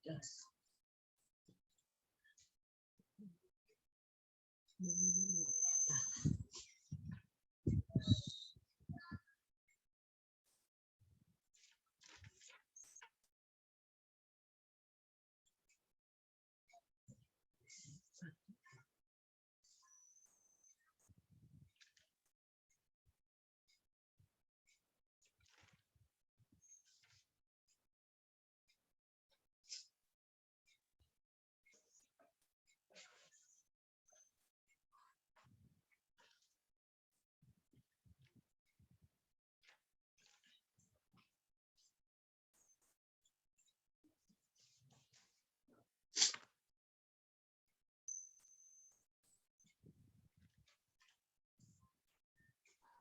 Yes.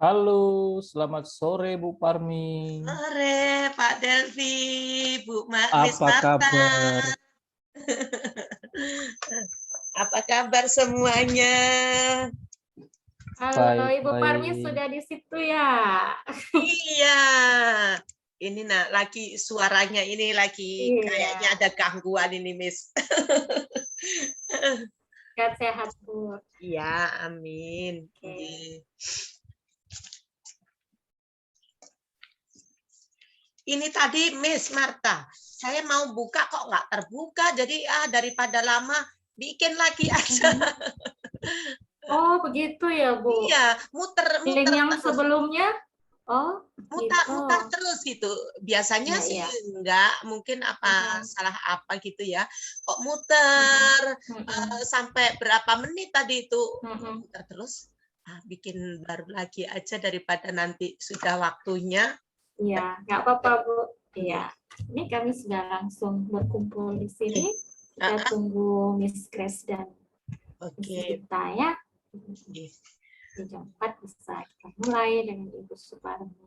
Halo, selamat sore Bu Parmi. Sore Pak Delvi, Miss Apa Marta. kabar? Apa kabar semuanya? Halo, Baik, Ibu Parmi baik. sudah di situ ya? Iya. Ini lagi suaranya ini lagi Iya. kayaknya ada gangguan ini, Miss. Sehat-sehat, Bu. Iya, amin. Oke. Iya. Ini tadi Miss Marta, saya mau buka kok nggak terbuka, jadi daripada lama bikin lagi aja. Oh, begitu ya, Bu? Iya, Link muter yang terus. sebelumnya? Oh, Mutar gitu. terus gitu. Biasanya Iya, sih iya. enggak, mungkin apa Mhm. salah apa gitu ya. Kok muter sampai berapa menit tadi itu muter terus. Bikin baru lagi aja daripada nanti sudah waktunya. Iya, nggak apa-apa, Bu. Iya. Ini kami sudah langsung berkumpul di sini. Kita tunggu Miss Grace dan Miss Gita ya. Di jam 4 bisa kita mulai dengan Ibu Suparmi.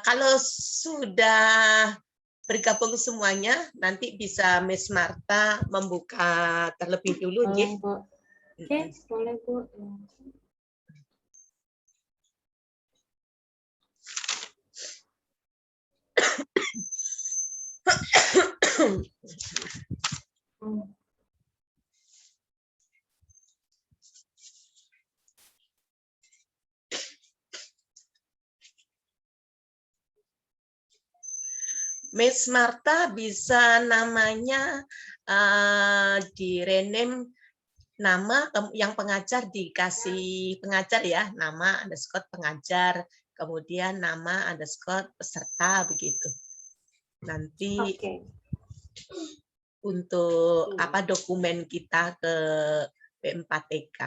Kalau sudah bergabung semuanya, nanti bisa Miss Marta membuka terlebih dulu. Boleh, Bu. Oke, boleh, Bu. Miss Marta bisa namanya di rename nama yang pengajar dikasih pengajar ya, nama underscore pengajar, kemudian nama underscore peserta begitu. Nanti untuk apa dokumen kita ke P4TK.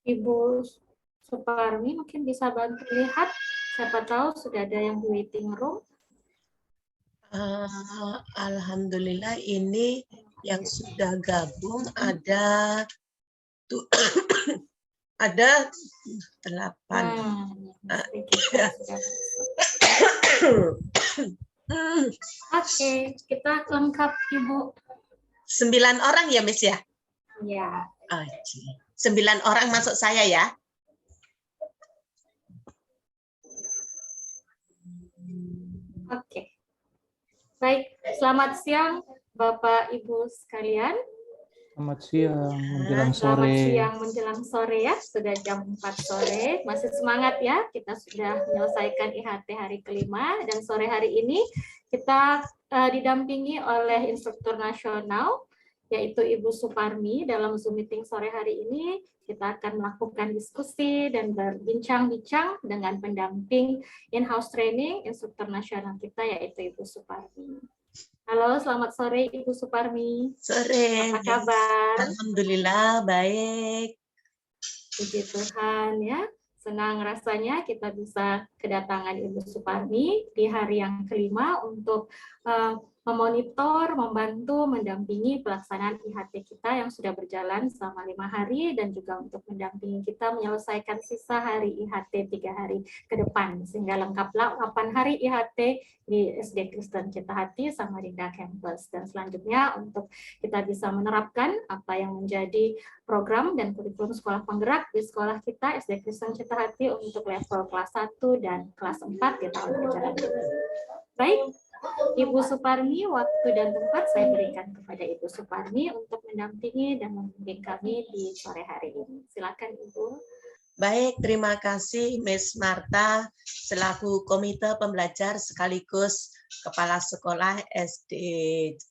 Ibu Suparmi mungkin bisa bantu lihat, siapa tahu sudah ada yang di waiting room. Alhamdulillah ini yang sudah gabung ada ada 8. Oke, kita lengkap Ibu. 9 orang ya, Miss ya? Ya. 9 orang masuk saya ya. Oke. Baik, selamat siang Bapak Ibu sekalian. Selamat siang menjelang Selamat sore. siang menjelang sore ya, sudah jam 4 sore. Masih semangat ya, kita sudah menyelesaikan IHT hari kelima dan sore hari ini kita didampingi oleh instruktur nasional yaitu Ibu Suparmi. Dalam Zoom meeting sore hari ini kita akan melakukan diskusi dan berbincang-bincang dengan pendamping in-house training instruktur nasional kita yaitu Ibu Suparmi. Halo, selamat sore Ibu Suparmi. Sore. Apa kabar? Alhamdulillah baik. Puji Tuhan ya. Senang rasanya kita bisa kedatangan Ibu Suparmi di hari yang kelima untuk memonitor, membantu, mendampingi pelaksanaan IHT kita yang sudah berjalan selama 5 hari dan juga untuk mendampingi kita menyelesaikan sisa hari IHT 3 hari ke depan sehingga lengkaplah 8 hari IHT di SD Kristen Citahati Samarinda Campus. Dan selanjutnya untuk kita bisa menerapkan apa yang menjadi program dan kurikulum sekolah penggerak di sekolah kita SD Kristen Citahati untuk level kelas 1 dan kelas 4 di tahun ajaran ini. Baik, Ibu Suparmi, waktu dan tempat saya berikan kepada Ibu Suparmi untuk mendampingi dan membimbing kami di sore hari ini. Silakan Ibu. Baik, terima kasih Miss Marta selaku Komite Pembelajar sekaligus Kepala Sekolah SD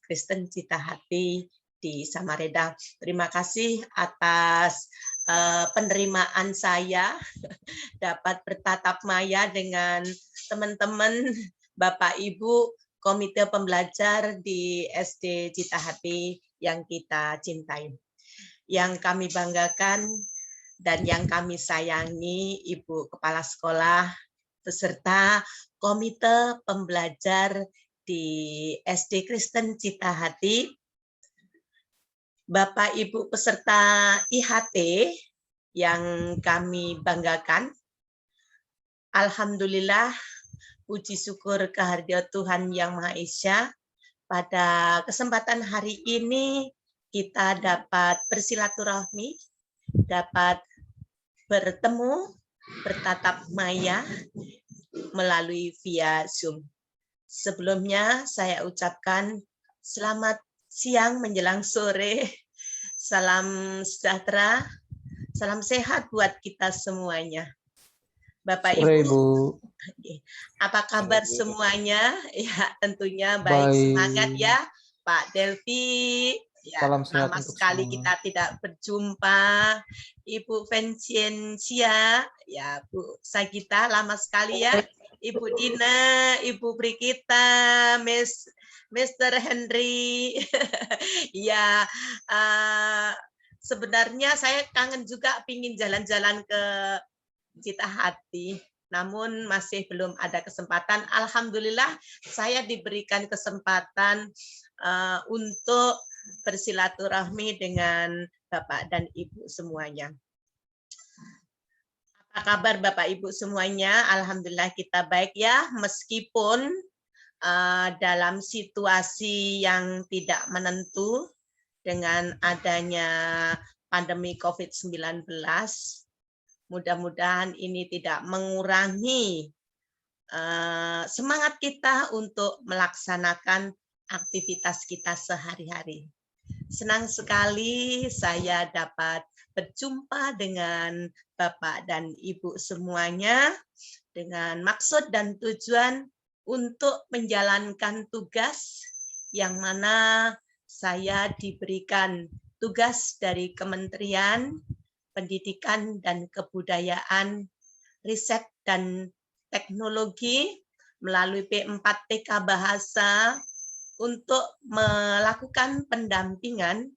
Kristen Citahati di Samarinda. Terima kasih atas penerimaan saya dapat bertatap maya dengan teman-teman Bapak Ibu Komite Pembelajar di SD Citahati yang kita cintai. Yang kami banggakan dan yang kami sayangi Ibu Kepala Sekolah beserta Komite Pembelajar di SD Kristen Citahati, Bapak Ibu peserta IHT yang kami banggakan. Alhamdulillah, puji syukur kehadirat Tuhan Yang Maha Esa, pada kesempatan hari ini kita dapat bersilaturahmi, dapat bertemu, bertatap maya melalui via Zoom. Sebelumnya saya ucapkan selamat siang menjelang sore, salam sejahtera, salam sehat buat kita semuanya. Bapak Sore, Ibu, Bu. apa kabar semuanya? Ya, tentunya baik, semangat ya, Pak Delvi. Ya, salam sehat lama untuk sekali semua. kita tidak berjumpa. Ibu Venciencia, ya Bu Sagita, lama sekali ya. Ibu Dina, Ibu Brigita, Mr. Henry. Ya, sebenarnya saya kangen juga pingin jalan-jalan ke Citahati, namun masih belum ada kesempatan. Alhamdulillah saya diberikan kesempatan untuk bersilaturahmi dengan Bapak dan Ibu semuanya. Apa kabar Bapak Ibu semuanya? Alhamdulillah kita baik ya, meskipun dalam situasi yang tidak menentu dengan adanya pandemi COVID-19, mudah-mudahan ini tidak mengurangi semangat kita untuk melaksanakan aktivitas kita sehari-hari. Senang sekali saya dapat berjumpa dengan Bapak dan Ibu semuanya dengan maksud dan tujuan untuk menjalankan tugas yang mana saya diberikan tugas dari Kementerian Pendidikan dan Kebudayaan, Riset dan Teknologi melalui P4TK Bahasa untuk melakukan pendampingan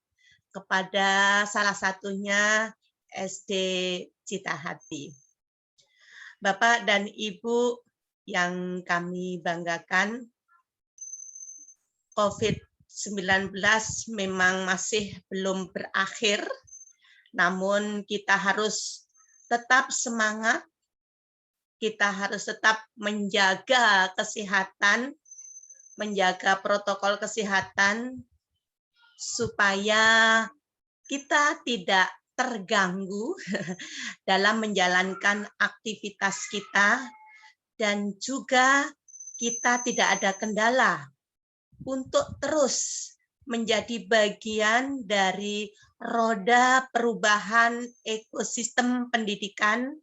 kepada salah satunya SD Citahati. Bapak dan Ibu yang kami banggakan, COVID-19 memang masih belum berakhir, namun kita harus tetap semangat, kita harus tetap menjaga kesehatan, menjaga protokol kesehatan, supaya kita tidak terganggu dalam menjalankan aktivitas kita, dan juga kita tidak ada kendala untuk terus menjadi bagian dari roda perubahan ekosistem pendidikan,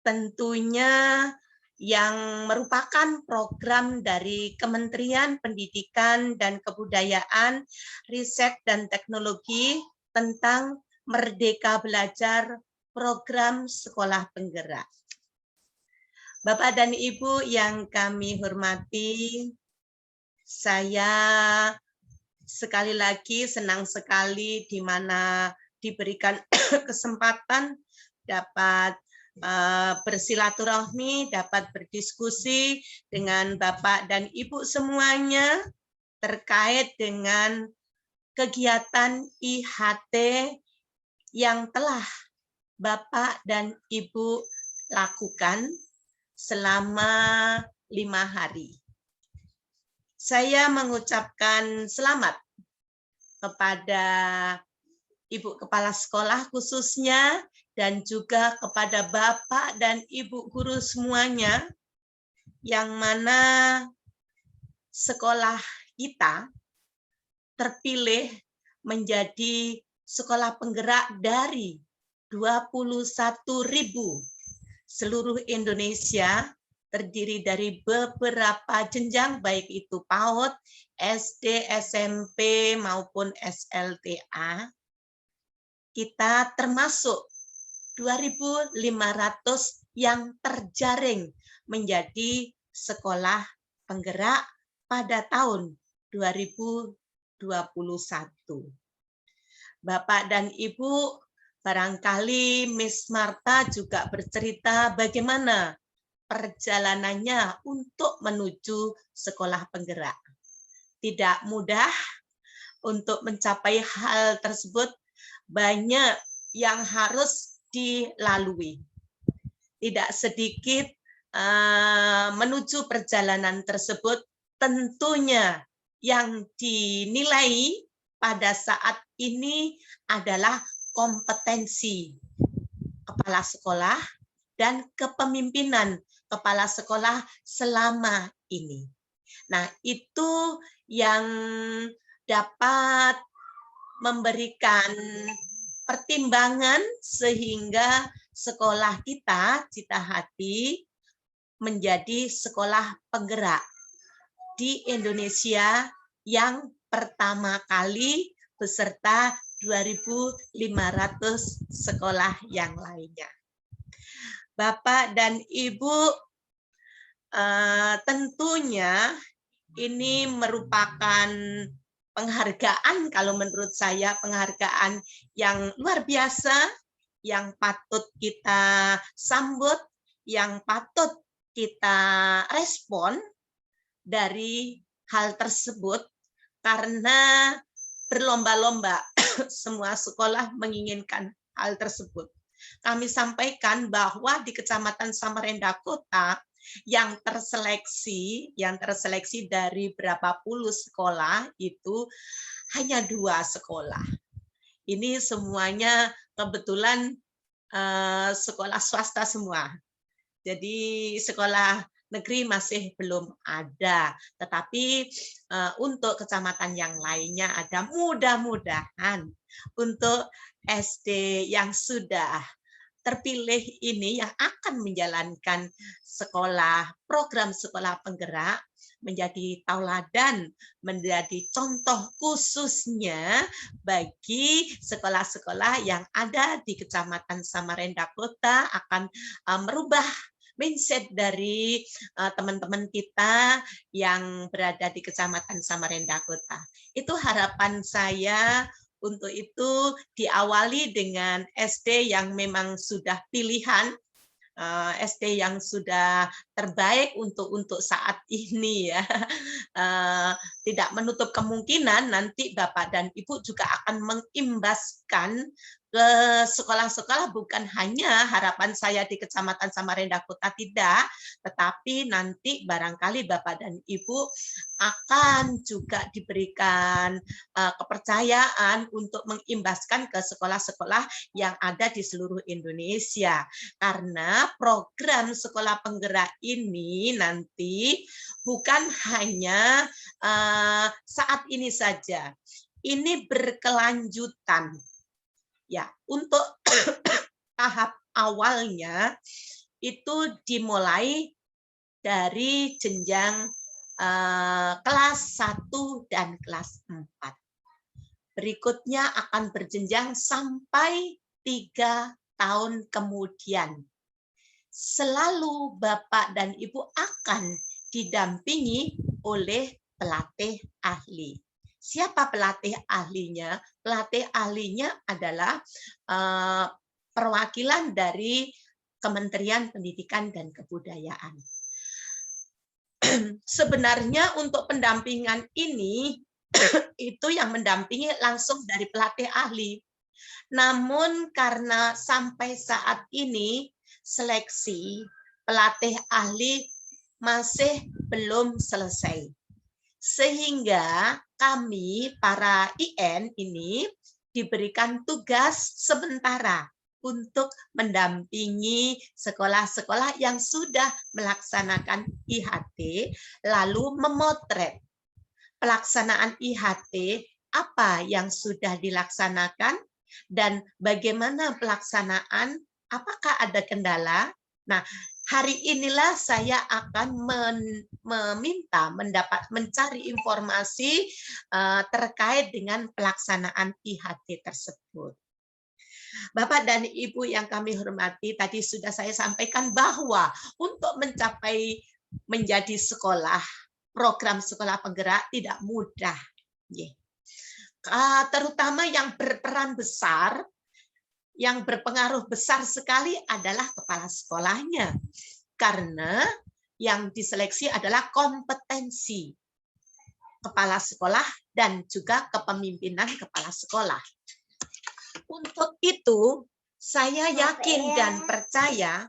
tentunya yang merupakan program dari Kementerian Pendidikan dan Kebudayaan, Riset dan Teknologi tentang Merdeka Belajar program Sekolah Penggerak. Bapak dan Ibu yang kami hormati, saya sekali lagi senang sekali di mana diberikan kesempatan dapat bersilaturahmi, dapat berdiskusi dengan Bapak dan Ibu semuanya terkait dengan kegiatan IHT yang telah Bapak dan Ibu lakukan selama 5 hari. Saya mengucapkan selamat kepada Ibu Kepala Sekolah khususnya dan juga kepada Bapak dan Ibu guru semuanya yang mana sekolah kita terpilih menjadi sekolah penggerak dari 21.000 seluruh Indonesia, terdiri dari beberapa jenjang, baik itu PAUD, SD, SMP, maupun SLTA. Kita termasuk 2.500 yang terjaring menjadi sekolah penggerak pada tahun 2021. Bapak dan Ibu, barangkali Miss Marta juga bercerita bagaimana perjalanannya untuk menuju sekolah penggerak. Tidak mudah untuk mencapai hal tersebut, banyak yang harus dilalui. Tidak sedikit menuju perjalanan tersebut, tentunya yang dinilai pada saat ini adalah kompetensi kepala sekolah dan kepemimpinan kepala sekolah selama ini. Nah, itu yang dapat memberikan pertimbangan sehingga sekolah kita, Cita Hati, menjadi sekolah penggerak di Indonesia yang pertama kali beserta 2.500 sekolah yang lainnya. Bapak dan Ibu, tentunya ini merupakan penghargaan, kalau menurut saya penghargaan yang luar biasa, yang patut kita sambut, yang patut kita respon dari hal tersebut, karena berlomba-lomba semua sekolah menginginkan hal tersebut. Kami sampaikan bahwa di Kecamatan Samarinda Kota yang terseleksi dari berapa puluh sekolah itu hanya 2 sekolah. Ini semuanya kebetulan sekolah swasta semua. Jadi sekolah negeri masih belum ada, tetapi untuk kecamatan yang lainnya ada. Mudah-mudahan untuk SD yang sudah terpilih ini yang akan menjalankan program sekolah penggerak menjadi tauladan, menjadi contoh khususnya bagi sekolah-sekolah yang ada di Kecamatan Samarinda Kota, akan merubah mindset dari teman-teman kita yang berada di Kecamatan Samarinda Kota. Itu harapan saya. Untuk itu diawali dengan SD yang memang sudah pilihan, SD yang sudah terbaik untuk saat ini ya. Tidak menutup kemungkinan nanti Bapak dan Ibu juga akan mengimbaskan ke sekolah-sekolah, bukan hanya harapan saya di Kecamatan Samarinda Kota tidak, tetapi nanti barangkali Bapak dan Ibu akan juga diberikan kepercayaan untuk mengimbaskan ke sekolah-sekolah yang ada di seluruh Indonesia. Karena program sekolah penggerak ini nanti bukan hanya saat ini saja. Ini berkelanjutan. Ya, untuk tahap awalnya itu dimulai dari jenjang kelas 1 dan kelas 4. Berikutnya akan berjenjang sampai 3 tahun kemudian. Selalu Bapak dan Ibu akan didampingi oleh pelatih ahli. Siapa pelatih ahlinya? Pelatih ahlinya adalah perwakilan dari Kementerian Pendidikan dan Kebudayaan. Sebenarnya untuk pendampingan ini itu yang mendampingi langsung dari pelatih ahli. Namun karena sampai saat ini seleksi pelatih ahli masih belum selesai. Sehingga kami para IN ini diberikan tugas sementara untuk mendampingi sekolah-sekolah yang sudah melaksanakan IHT, lalu memotret pelaksanaan IHT, apa yang sudah dilaksanakan, dan bagaimana pelaksanaan, apakah ada kendala. Nah, hari inilah saya akan mencari informasi terkait dengan pelaksanaan IHT tersebut. Bapak dan Ibu yang kami hormati, tadi sudah saya sampaikan bahwa untuk mencapai menjadi sekolah, program sekolah penggerak tidak mudah. Terutama yang berperan besar, yang berpengaruh besar sekali adalah kepala sekolahnya. Karena yang diseleksi adalah kompetensi kepala sekolah dan juga kepemimpinan kepala sekolah. Untuk itu, saya yakin dan percaya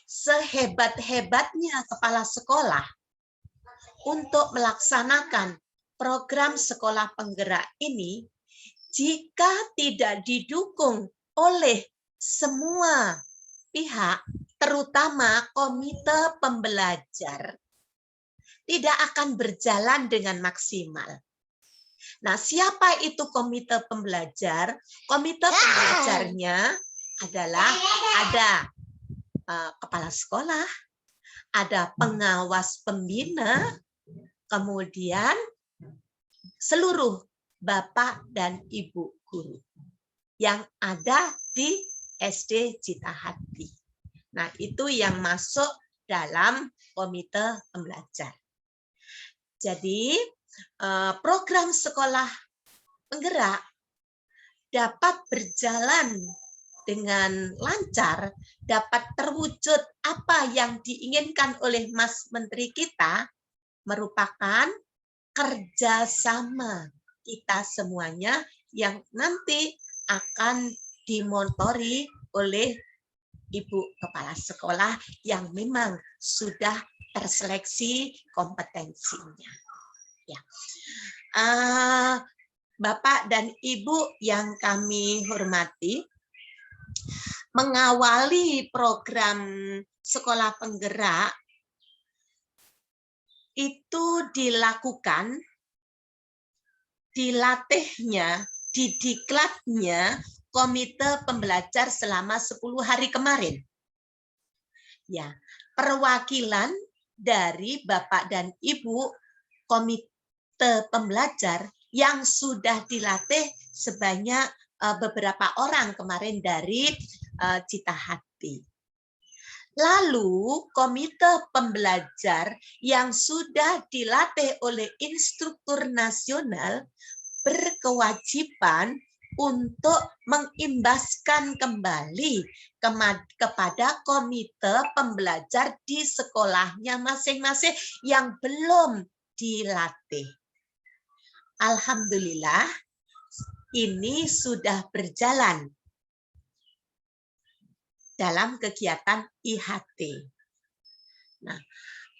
sehebat-hebatnya kepala sekolah untuk melaksanakan program sekolah penggerak ini, jika tidak didukung oleh semua pihak, terutama komite pembelajar, tidak akan berjalan dengan maksimal. Nah, siapa itu komite pembelajar? Komite pembelajarnya adalah ada kepala sekolah, ada pengawas pembina, kemudian seluruh Bapak dan Ibu guru yang ada di SD Citahati. Nah, itu yang masuk dalam komite pembelajar. Jadi, program sekolah penggerak dapat berjalan dengan lancar, dapat terwujud apa yang diinginkan oleh Mas Menteri kita, merupakan kerjasama kita semuanya yang nanti akan dimontori oleh Ibu Kepala Sekolah yang memang sudah terseleksi kompetensinya. Ya. Bapak dan Ibu yang kami hormati, mengawali program sekolah penggerak itu dilakukan, dilatihnya, didiklatnya komite pembelajar selama 10 hari kemarin. Ya, perwakilan dari Bapak dan Ibu komite pembelajar yang sudah dilatih sebanyak beberapa orang kemarin dari Citahati. Lalu komite pembelajar yang sudah dilatih oleh instruktur nasional berkewajiban untuk mengimbaskan kembali kepada komite pembelajar di sekolahnya masing-masing yang belum dilatih. Alhamdulillah, ini sudah berjalan dalam kegiatan IHT. Nah,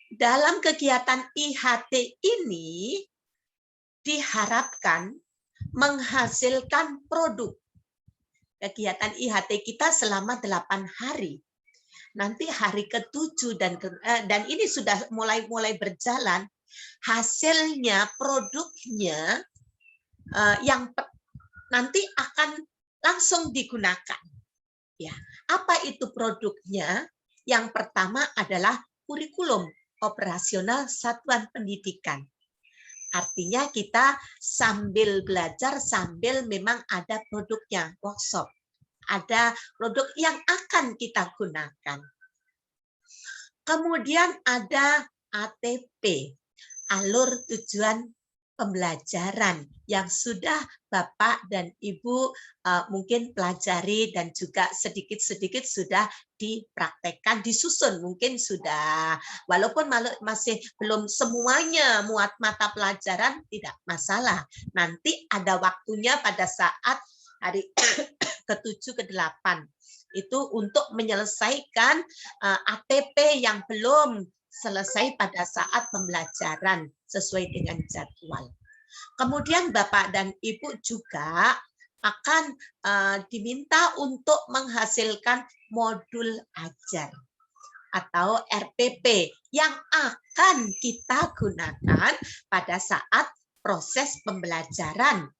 dalam kegiatan IHT ini diharapkan menghasilkan produk. Kegiatan IHT kita selama 8 hari. nanti hari ke-7 dan ini sudah mulai berjalan, hasilnya, produknya yang nanti akan langsung digunakan. Ya, apa itu produknya? Yang pertama adalah kurikulum operasional satuan pendidikan. Artinya kita sambil belajar, sambil memang ada produknya, workshop. Ada produk yang akan kita gunakan. Kemudian ada ATP, alur tujuan pembelajaran, yang sudah Bapak dan Ibu mungkin pelajari dan juga sedikit-sedikit sudah dipraktekkan, disusun mungkin sudah, walaupun masih belum semuanya muat mata pelajaran, tidak masalah. Nanti ada waktunya pada saat hari ke-7, ke-8 itu untuk menyelesaikan ATP yang belum selesai pada saat pembelajaran sesuai dengan jadwal. Kemudian Bapak dan Ibu juga akan diminta untuk menghasilkan modul ajar atau RPP yang akan kita gunakan pada saat proses pembelajaran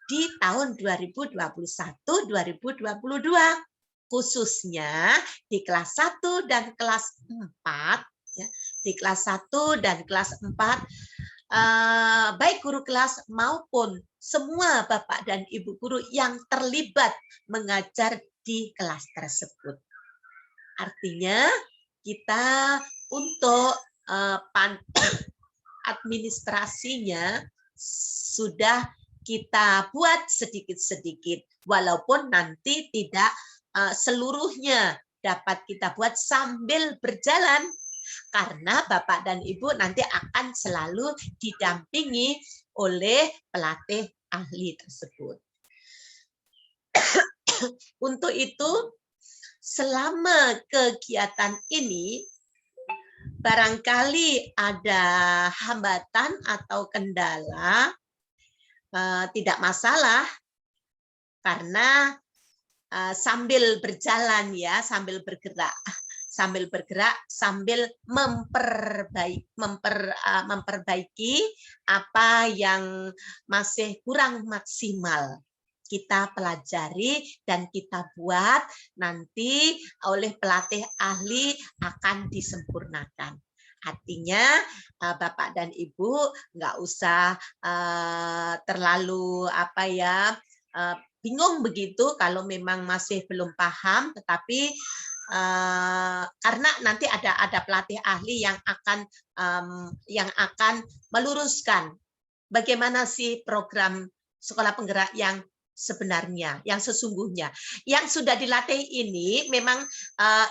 di tahun 2021-2022. Khususnya di kelas 1 dan kelas 4, ya, di kelas 1 dan kelas 4, baik guru kelas maupun semua Bapak dan Ibu guru yang terlibat mengajar di kelas tersebut. Artinya kita untuk administrasinya sudah kita buat sedikit-sedikit, walaupun nanti tidak seluruhnya dapat kita buat sambil berjalan, karena Bapak dan Ibu nanti akan selalu didampingi oleh pelatih ahli tersebut. Untuk itu, selama kegiatan ini, barangkali ada hambatan atau kendala, tidak masalah, karena sambil berjalan ya, sambil bergerak, sambil memperbaiki apa yang masih kurang maksimal. Kita pelajari dan kita buat, nanti oleh pelatih ahli akan disempurnakan. Artinya Bapak dan Ibu nggak usah terlalu bingung begitu kalau memang masih belum paham, tetapi karena nanti ada pelatih ahli yang akan meluruskan bagaimana sih program sekolah penggerak yang sebenarnya, yang sesungguhnya. Yang sudah dilatih ini memang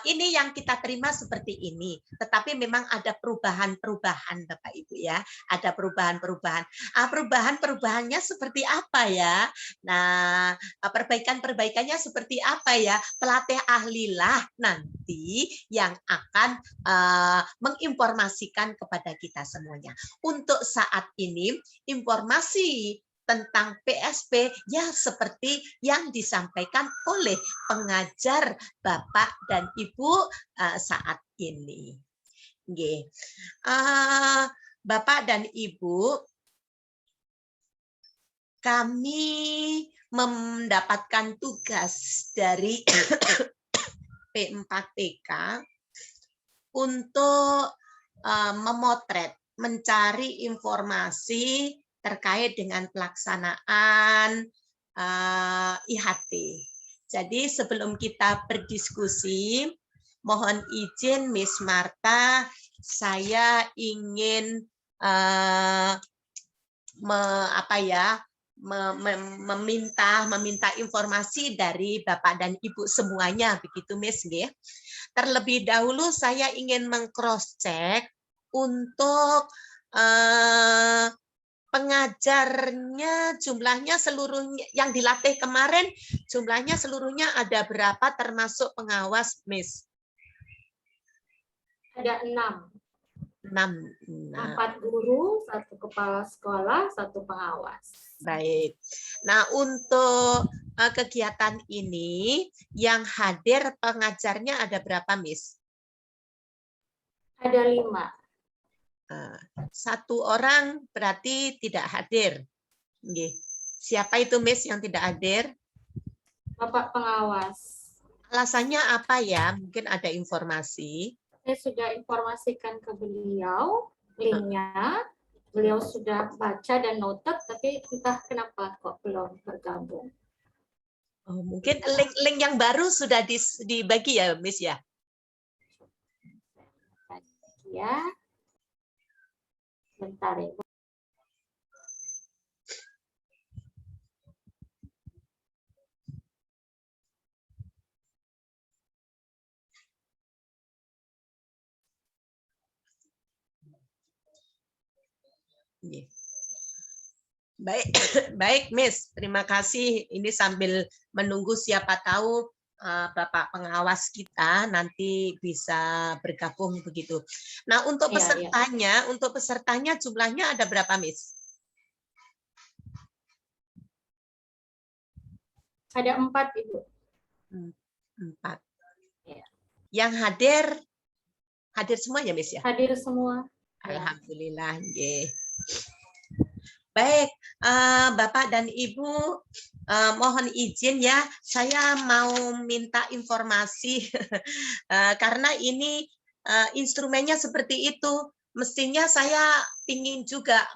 ini yang kita terima seperti ini, tetapi memang ada perubahan-perubahan Bapak Ibu ya, ada perubahan-perubahan. Perubahan-perubahannya seperti apa ya? Nah, perbaikan-perbaikannya seperti apa ya? Pelatih ahlilah nanti yang akan menginformasikan kepada kita semuanya. Untuk saat ini informasi tentang PSP ya seperti yang disampaikan oleh pengajar Bapak dan Ibu saat ini. Bapak dan Ibu, kami mendapatkan tugas dari P4PK untuk memotret, mencari informasi terkait dengan pelaksanaan IHT. Jadi sebelum kita berdiskusi, mohon izin Miss Marta, saya ingin meminta informasi dari Bapak dan Ibu semuanya, begitu Miss nggih. Terlebih dahulu saya ingin meng-cross check untuk pengajarnya, jumlahnya seluruhnya yang dilatih kemarin, jumlahnya seluruhnya ada berapa termasuk pengawas, Miss? Ada 6. 4 guru, 1 kepala sekolah, 1 pengawas. Baik. Nah, untuk kegiatan ini yang hadir pengajarnya ada berapa, Miss? Ada 5. Satu orang berarti tidak hadir. Nggih. Siapa itu Miss yang tidak hadir? Bapak pengawas. Alasannya apa ya? Mungkin ada informasi. Saya sudah informasikan ke beliau linknya. Beliau sudah baca dan noted, tapi entah kenapa kok belum bergabung. Oh, mungkin link-link yang baru sudah dibagi ya, Miss ya? Ya. Bentar ya. Baik, baik, Miss. Terima kasih. Ini sambil menunggu siapa tahu Bapak pengawas kita nanti bisa bergabung begitu. Nah, untuk pesertanya, jumlahnya ada berapa, Miss? Ada 4, Ibu. 4. Ya. Yang hadir semua ya, Miss ya? Hadir semua. Alhamdulillah. Ya. Baik, Bapak dan Ibu, mohon izin ya, saya mau minta informasi karena ini instrumennya seperti itu. Mestinya saya ingin juga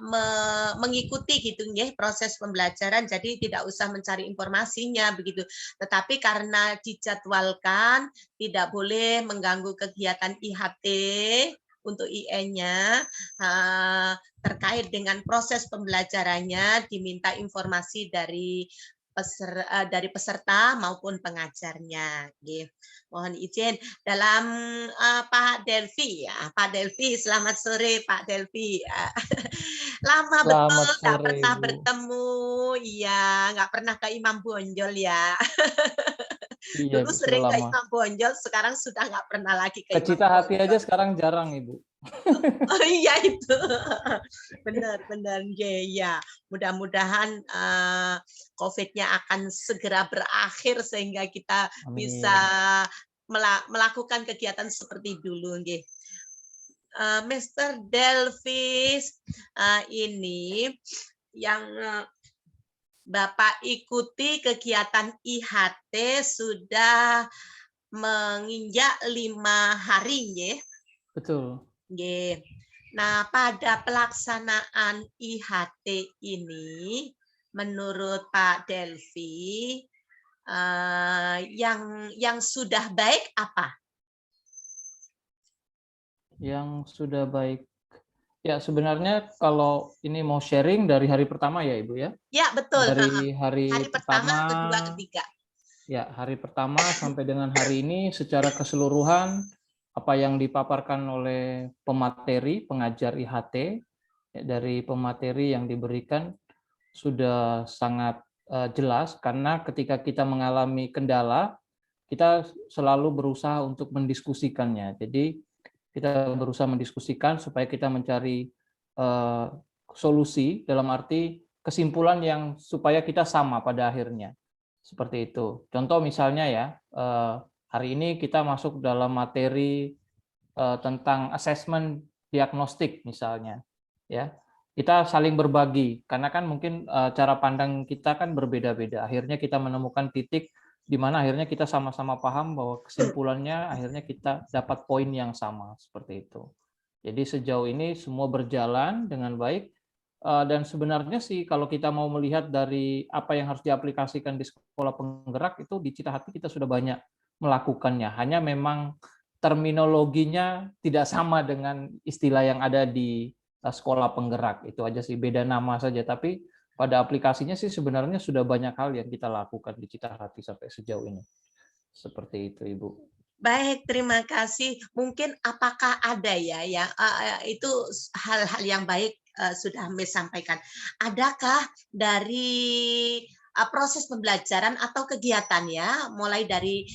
mengikuti gitu ya proses pembelajaran, jadi tidak usah mencari informasinya begitu. Tetapi karena dijadwalkan tidak boleh mengganggu kegiatan IHT untuk IE-nya, terkait dengan proses pembelajarannya diminta informasi dari peserta maupun pengajarnya. Mohon izin dalam Pak Delvi ya, Pak Delvi, selamat sore Pak Delvi. Lama betul nggak pernah bertemu, iya nggak pernah ke Imam Bonjol ya. Iya, Dulu Ibu, sering ke lama. Imam Bonjol, sekarang sudah nggak pernah lagi ke Imam Cita Hati Bonjol. aja sekarang jarang, Ibu. Oh iya itu, benar-benar ya. Mudah-mudahan COVID-nya akan segera berakhir sehingga kita bisa melakukan kegiatan seperti dulu. Mr. Delvis, ini yang Bapak ikuti kegiatan IHT sudah menginjak 5 hari, ya? Betul. Nah, pada pelaksanaan IHT ini, menurut Pak Delvi, yang sudah baik apa? Yang sudah baik. Ya, sebenarnya kalau ini mau sharing dari hari pertama ya, Ibu ya? Ya, betul. Dari hari pertama, kedua, ketiga. Ya, hari pertama sampai dengan hari ini secara keseluruhan apa yang dipaparkan oleh pemateri, pengajar IHT, dari pemateri yang diberikan sudah sangat jelas, karena ketika kita mengalami kendala, kita selalu berusaha untuk mendiskusikannya. Jadi kita berusaha mendiskusikan supaya kita mencari solusi, dalam arti kesimpulan yang supaya kita sama pada akhirnya. Seperti itu. Contoh misalnya ya, hari ini kita masuk dalam materi tentang asesmen diagnostik misalnya. Ya, kita saling berbagi, karena kan mungkin cara pandang kita kan berbeda-beda. Akhirnya kita menemukan titik di mana akhirnya kita sama-sama paham bahwa kesimpulannya akhirnya kita dapat poin yang sama, seperti itu. Jadi sejauh ini semua berjalan dengan baik, dan sebenarnya sih kalau kita mau melihat dari apa yang harus diaplikasikan di sekolah penggerak itu di Cita Hati kita sudah banyak melakukannya. Hanya memang terminologinya tidak sama dengan istilah yang ada di sekolah penggerak. Itu aja sih, beda nama saja, tapi pada aplikasinya sih sebenarnya sudah banyak hal yang kita lakukan di Cita Hati sampai sejauh ini. Seperti itu, Ibu. Baik, terima kasih. Mungkin apakah ada ya, itu hal-hal yang baik sudah Miss sampaikan. Adakah dari proses pembelajaran atau kegiatan ya, mulai dari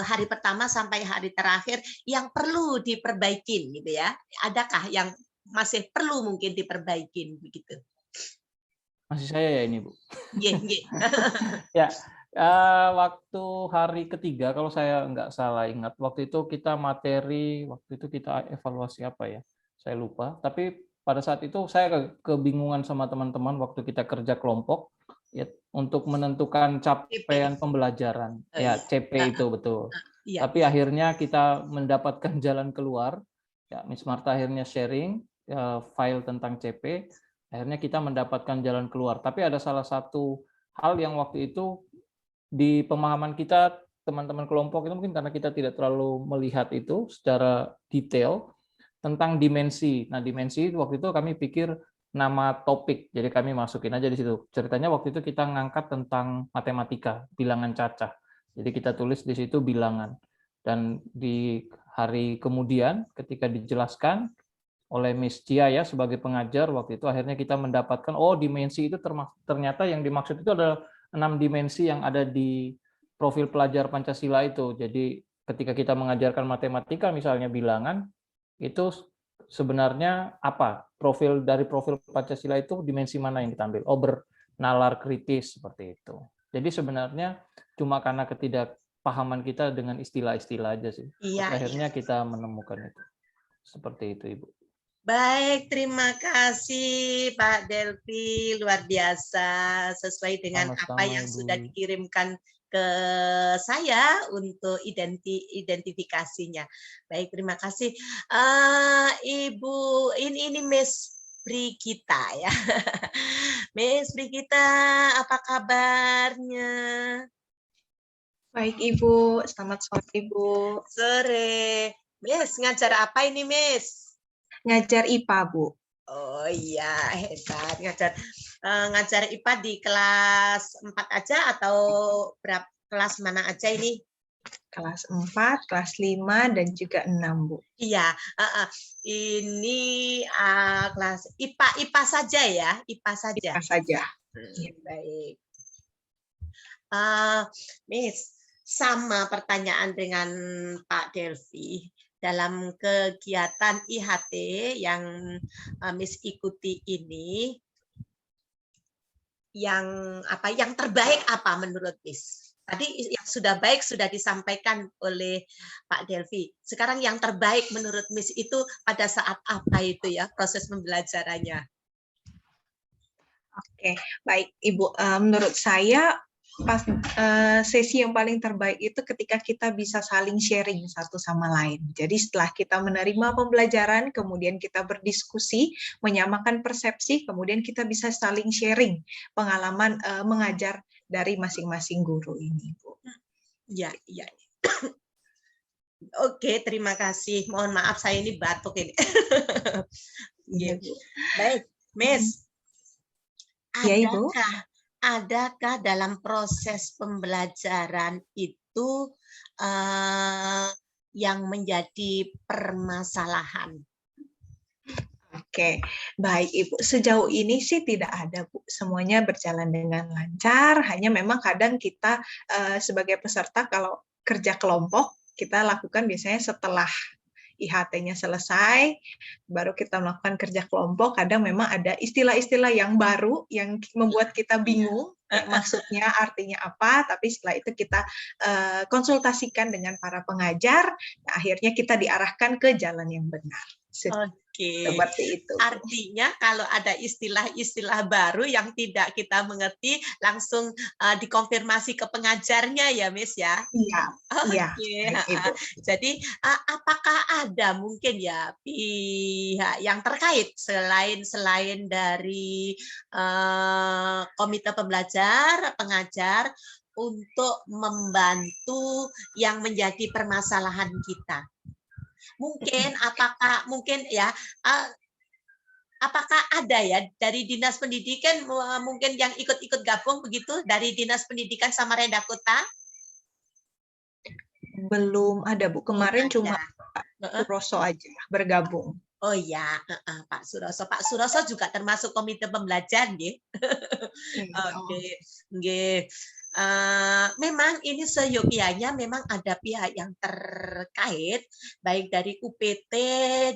hari pertama sampai hari terakhir yang perlu diperbaikin gitu ya? Adakah yang masih perlu mungkin diperbaikin begitu? Masih saya ya ini, Bu. Ya, Waktu hari ketiga, kalau saya nggak salah ingat, waktu itu kita evaluasi apa ya? Saya lupa. Tapi pada saat itu saya kebingungan sama teman-teman waktu kita kerja kelompok ya, untuk menentukan capaian pembelajaran. Ya, CP itu betul. Tapi akhirnya kita mendapatkan jalan keluar. Ya, Miss Marta akhirnya sharing file tentang CP. Akhirnya kita mendapatkan jalan keluar. Tapi ada salah satu hal yang waktu itu di pemahaman kita, teman-teman kelompok itu mungkin karena kita tidak terlalu melihat itu secara detail tentang dimensi. Nah, dimensi waktu itu kami pikir nama topik, jadi kami masukin aja di situ. Ceritanya waktu itu kita ngangkat tentang matematika, bilangan cacah. Jadi kita tulis di situ bilangan. Dan di hari kemudian ketika dijelaskan oleh Miss Cia ya sebagai pengajar waktu itu, akhirnya kita mendapatkan dimensi itu ternyata yang dimaksud itu adalah 6 dimensi yang ada di profil pelajar Pancasila itu. Jadi ketika kita mengajarkan matematika misalnya bilangan, itu sebenarnya apa? Dari profil Pancasila itu dimensi mana yang kita ambil? Bernalar kritis seperti itu. Jadi sebenarnya cuma karena ketidakpahaman kita dengan istilah-istilah aja sih. Akhirnya kita menemukan itu. Seperti itu, Ibu. Baik, terima kasih Pak Delvi, luar biasa sesuai dengan apa yang sudah dikirimkan ke saya untuk identifikasinya. Baik, terima kasih. Ibu, ini Miss Brigita ya. Miss Brigita, apa kabarnya? Baik Ibu, selamat sore Ibu. Sore. Miss, ngajar apa ini Miss? Ngajar IPA, Bu. Oh iya, hebat. Ngajar IPA di kelas 4 aja atau berapa kelas mana aja ini? Kelas 4, kelas 5, dan juga 6, Bu. Iya, ini kelas IPA saja ya, IPA saja. IPA saja. Baik. Miss, sama pertanyaan dengan Pak Delvi. Dalam kegiatan IHT yang Miss ikuti ini, yang terbaik apa menurut Miss? Tadi yang sudah baik sudah disampaikan oleh Pak Delvi. Sekarang yang terbaik menurut Miss itu pada saat apa itu ya proses pembelajarannya? Oke, baik Ibu. Menurut saya sesi yang paling terbaik itu ketika kita bisa saling sharing satu sama lain. Jadi setelah kita menerima pembelajaran, kemudian kita berdiskusi, menyamakan persepsi, kemudian kita bisa saling sharing pengalaman mengajar dari masing-masing guru ini, Bu. Ya, ya. Oke, terima kasih. Mohon maaf saya ini batuk ini. Iya, Bu. Baik, Miss. Ya, Ibu. Adakah dalam proses pembelajaran itu yang menjadi permasalahan? Oke, baik Ibu. Sejauh ini sih tidak ada, Bu. Semuanya berjalan dengan lancar. Hanya memang kadang kita sebagai peserta kalau kerja kelompok, kita lakukan biasanya setelah IHT-nya selesai, baru kita melakukan kerja kelompok. Kadang memang ada istilah-istilah yang baru yang membuat kita bingung, maksudnya artinya apa, tapi setelah itu kita konsultasikan dengan para pengajar, akhirnya kita diarahkan ke jalan yang benar. Oke. Seperti itu. Artinya kalau ada istilah-istilah baru yang tidak kita mengerti, langsung dikonfirmasi ke pengajarnya ya, Miss ya? Iya. Oke. Jadi apakah ada mungkin ya pihak yang terkait selain dari komite pembelajar, pengajar untuk membantu yang menjadi permasalahan kita? Mungkin apakah ada ya dari Dinas Pendidikan mungkin yang ikut gabung begitu dari Dinas Pendidikan Samarinda Kota? Belum ada, Bu. Kemarin cuma Pak Suroso aja bergabung. Oh ya, Pak Suroso. Pak Suroso juga termasuk komite pembelajar, nggih. Oke, nggih. Memang ini seyogianya memang ada pihak yang terkait baik dari UPT,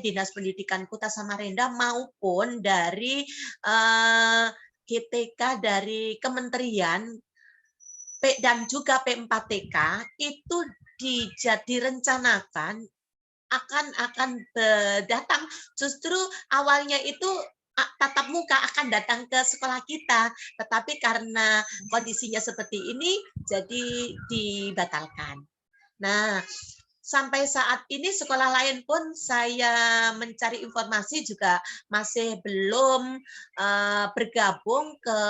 Dinas Pendidikan Kota Samarinda maupun dari GTK dari Kementerian dan juga P4TK itu direncanakan akan datang, justru awalnya itu tatap muka akan datang ke sekolah kita, tetapi karena kondisinya seperti ini jadi dibatalkan. Nah, sampai saat ini sekolah lain pun saya mencari informasi juga masih belum bergabung ke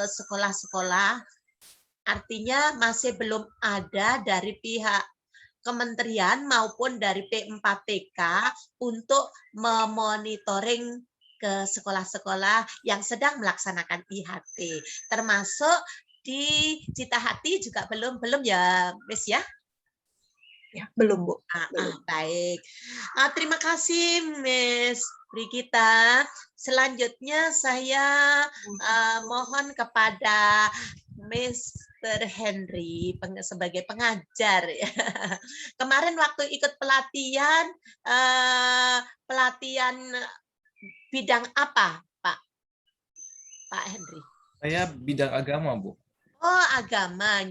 sekolah-sekolah, artinya masih belum ada dari pihak kementerian maupun dari P4TK untuk memonitoring ke sekolah-sekolah yang sedang melaksanakan IHT, termasuk di Citahati juga belum ya, Miss ya? Ya, belum, Bu. Baik. Terima kasih, Miss Brigita. Selanjutnya saya mohon kepada Mr. Henry sebagai pengajar. Kemarin waktu ikut pelatihan bidang apa, Pak Henry? Saya bidang agama, Bu. Oh, agama,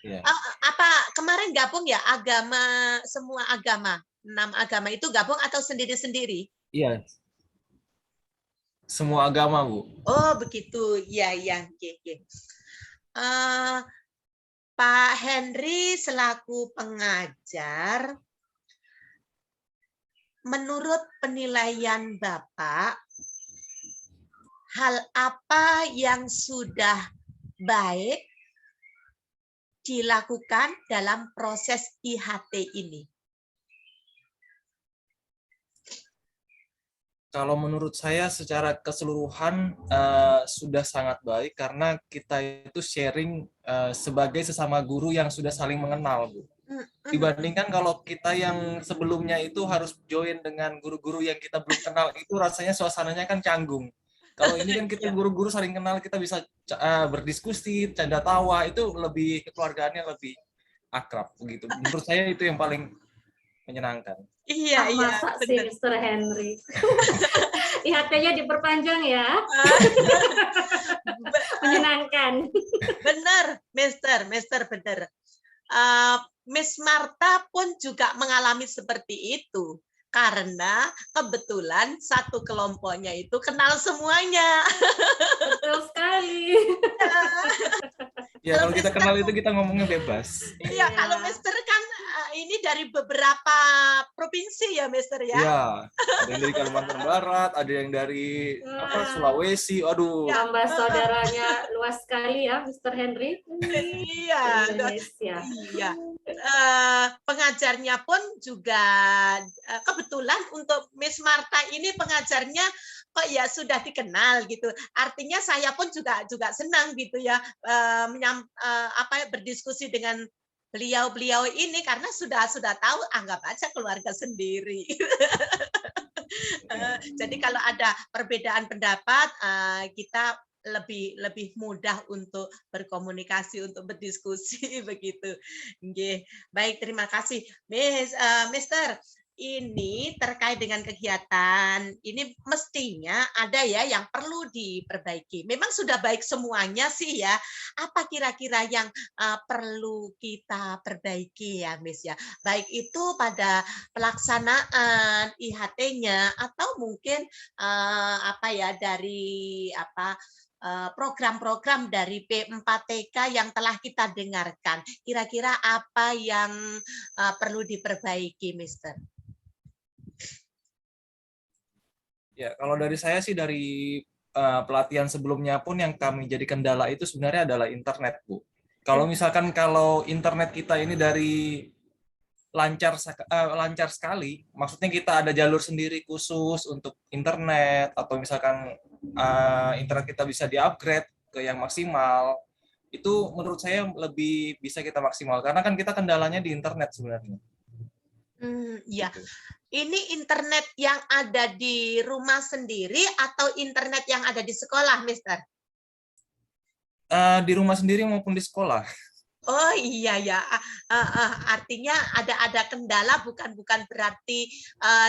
Ya. Apa kemarin gabung ya agama, semua agama, 6 agama itu gabung atau sendiri-sendiri? Iya. Semua agama, Bu. Oh, begitu. Ya. Pak Henry selaku pengajar, menurut penilaian Bapak, hal apa yang sudah baik dilakukan dalam proses IHT ini? Kalau menurut saya secara keseluruhan sudah sangat baik karena kita itu sharing sebagai sesama guru yang sudah saling mengenal, Bu. Dibandingkan kalau kita yang sebelumnya itu harus join dengan guru-guru yang kita belum kenal, itu rasanya suasananya kan canggung. Kalau ini kan kita guru-guru saling kenal, kita bisa berdiskusi, canda tawa, itu lebih kekeluargaannya lebih akrab begitu. Menurut saya itu yang paling menyenangkan. Iya. Masa sih Mr. Henry. IHT-nya diperpanjang ya. Menyenangkan. Benar, Mister benar. Miss Marta pun juga mengalami seperti itu. Karena kebetulan satu kelompoknya itu kenal semuanya. Betul sekali. Ya, kalau kita kenal itu kita ngomongnya bebas. Iya, kalau Mister kan ini dari beberapa provinsi ya, Mister ya? Iya, ada yang dari Kalimantan Barat, ada yang dari Sulawesi, aduh. Tambah saudaranya luas sekali ya, Mr. Henry. Iya, Indonesia. Iya. Pengajarnya pun juga kebetulan untuk Miss Marta ini pengajarnya kok ya sudah dikenal gitu. Artinya saya pun juga senang gitu ya berdiskusi dengan beliau ini karena sudah tahu, anggap aja keluarga sendiri. Jadi kalau ada perbedaan pendapat kita lebih mudah untuk berkomunikasi, untuk berdiskusi begitu. Baik, terima kasih, Mister. Ini terkait dengan kegiatan ini mestinya ada ya yang perlu diperbaiki. Memang sudah baik semuanya sih ya. Apa kira-kira yang perlu kita perbaiki ya, Miss ya? Baik itu pada pelaksanaan IHT-nya atau mungkin dari program-program dari P4TK yang telah kita dengarkan. Kira-kira apa yang perlu diperbaiki, Mister? Ya, kalau dari saya sih dari pelatihan sebelumnya pun yang kami jadi kendala itu sebenarnya adalah internet, Bu. Kalau misalkan kalau internet kita ini dari lancar sekali, maksudnya kita ada jalur sendiri khusus untuk internet atau misalkan internet kita bisa di-upgrade ke yang maksimal, itu menurut saya lebih bisa kita maksimal karena kan kita kendalanya di internet sebenarnya. Ya. Ini internet yang ada di rumah sendiri atau internet yang ada di sekolah, Mister? Di rumah sendiri maupun di sekolah. Oh iya ya, artinya ada kendala bukan berarti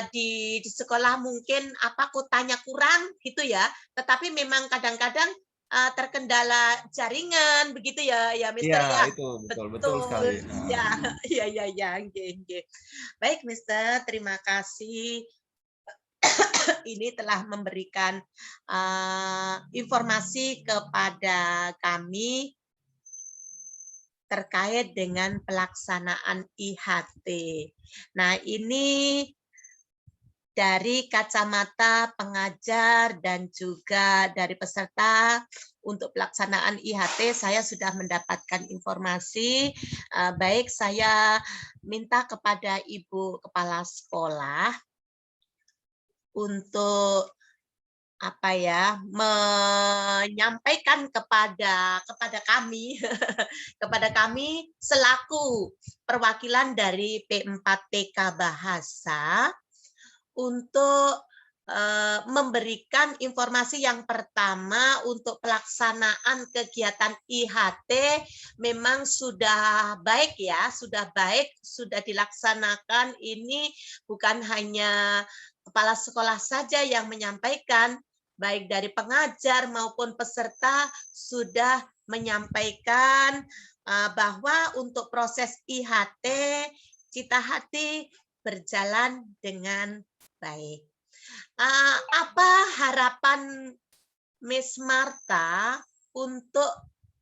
di sekolah mungkin kuotanya kurang gitu ya, tetapi memang kadang-kadang terkendala jaringan begitu ya Mister Iya, ya. itu betul sekali. Ya, ya, nggih. Baik Mister, terima kasih ini telah memberikan informasi kepada kami terkait dengan pelaksanaan IHT. Nah, ini dari kacamata pengajar dan juga dari peserta untuk pelaksanaan IHT, saya sudah mendapatkan informasi. Baik, saya minta kepada Ibu Kepala Sekolah untuk menyampaikan kepada kami kepada kami selaku perwakilan dari P4PK Bahasa untuk memberikan informasi yang pertama untuk pelaksanaan kegiatan IHT memang sudah baik ya, sudah dilaksanakan. Ini bukan hanya kepala sekolah saja yang menyampaikan, baik dari pengajar maupun peserta sudah menyampaikan bahwa untuk proses IHT Cita Hati berjalan dengan baik. Apa harapan Miss Marta untuk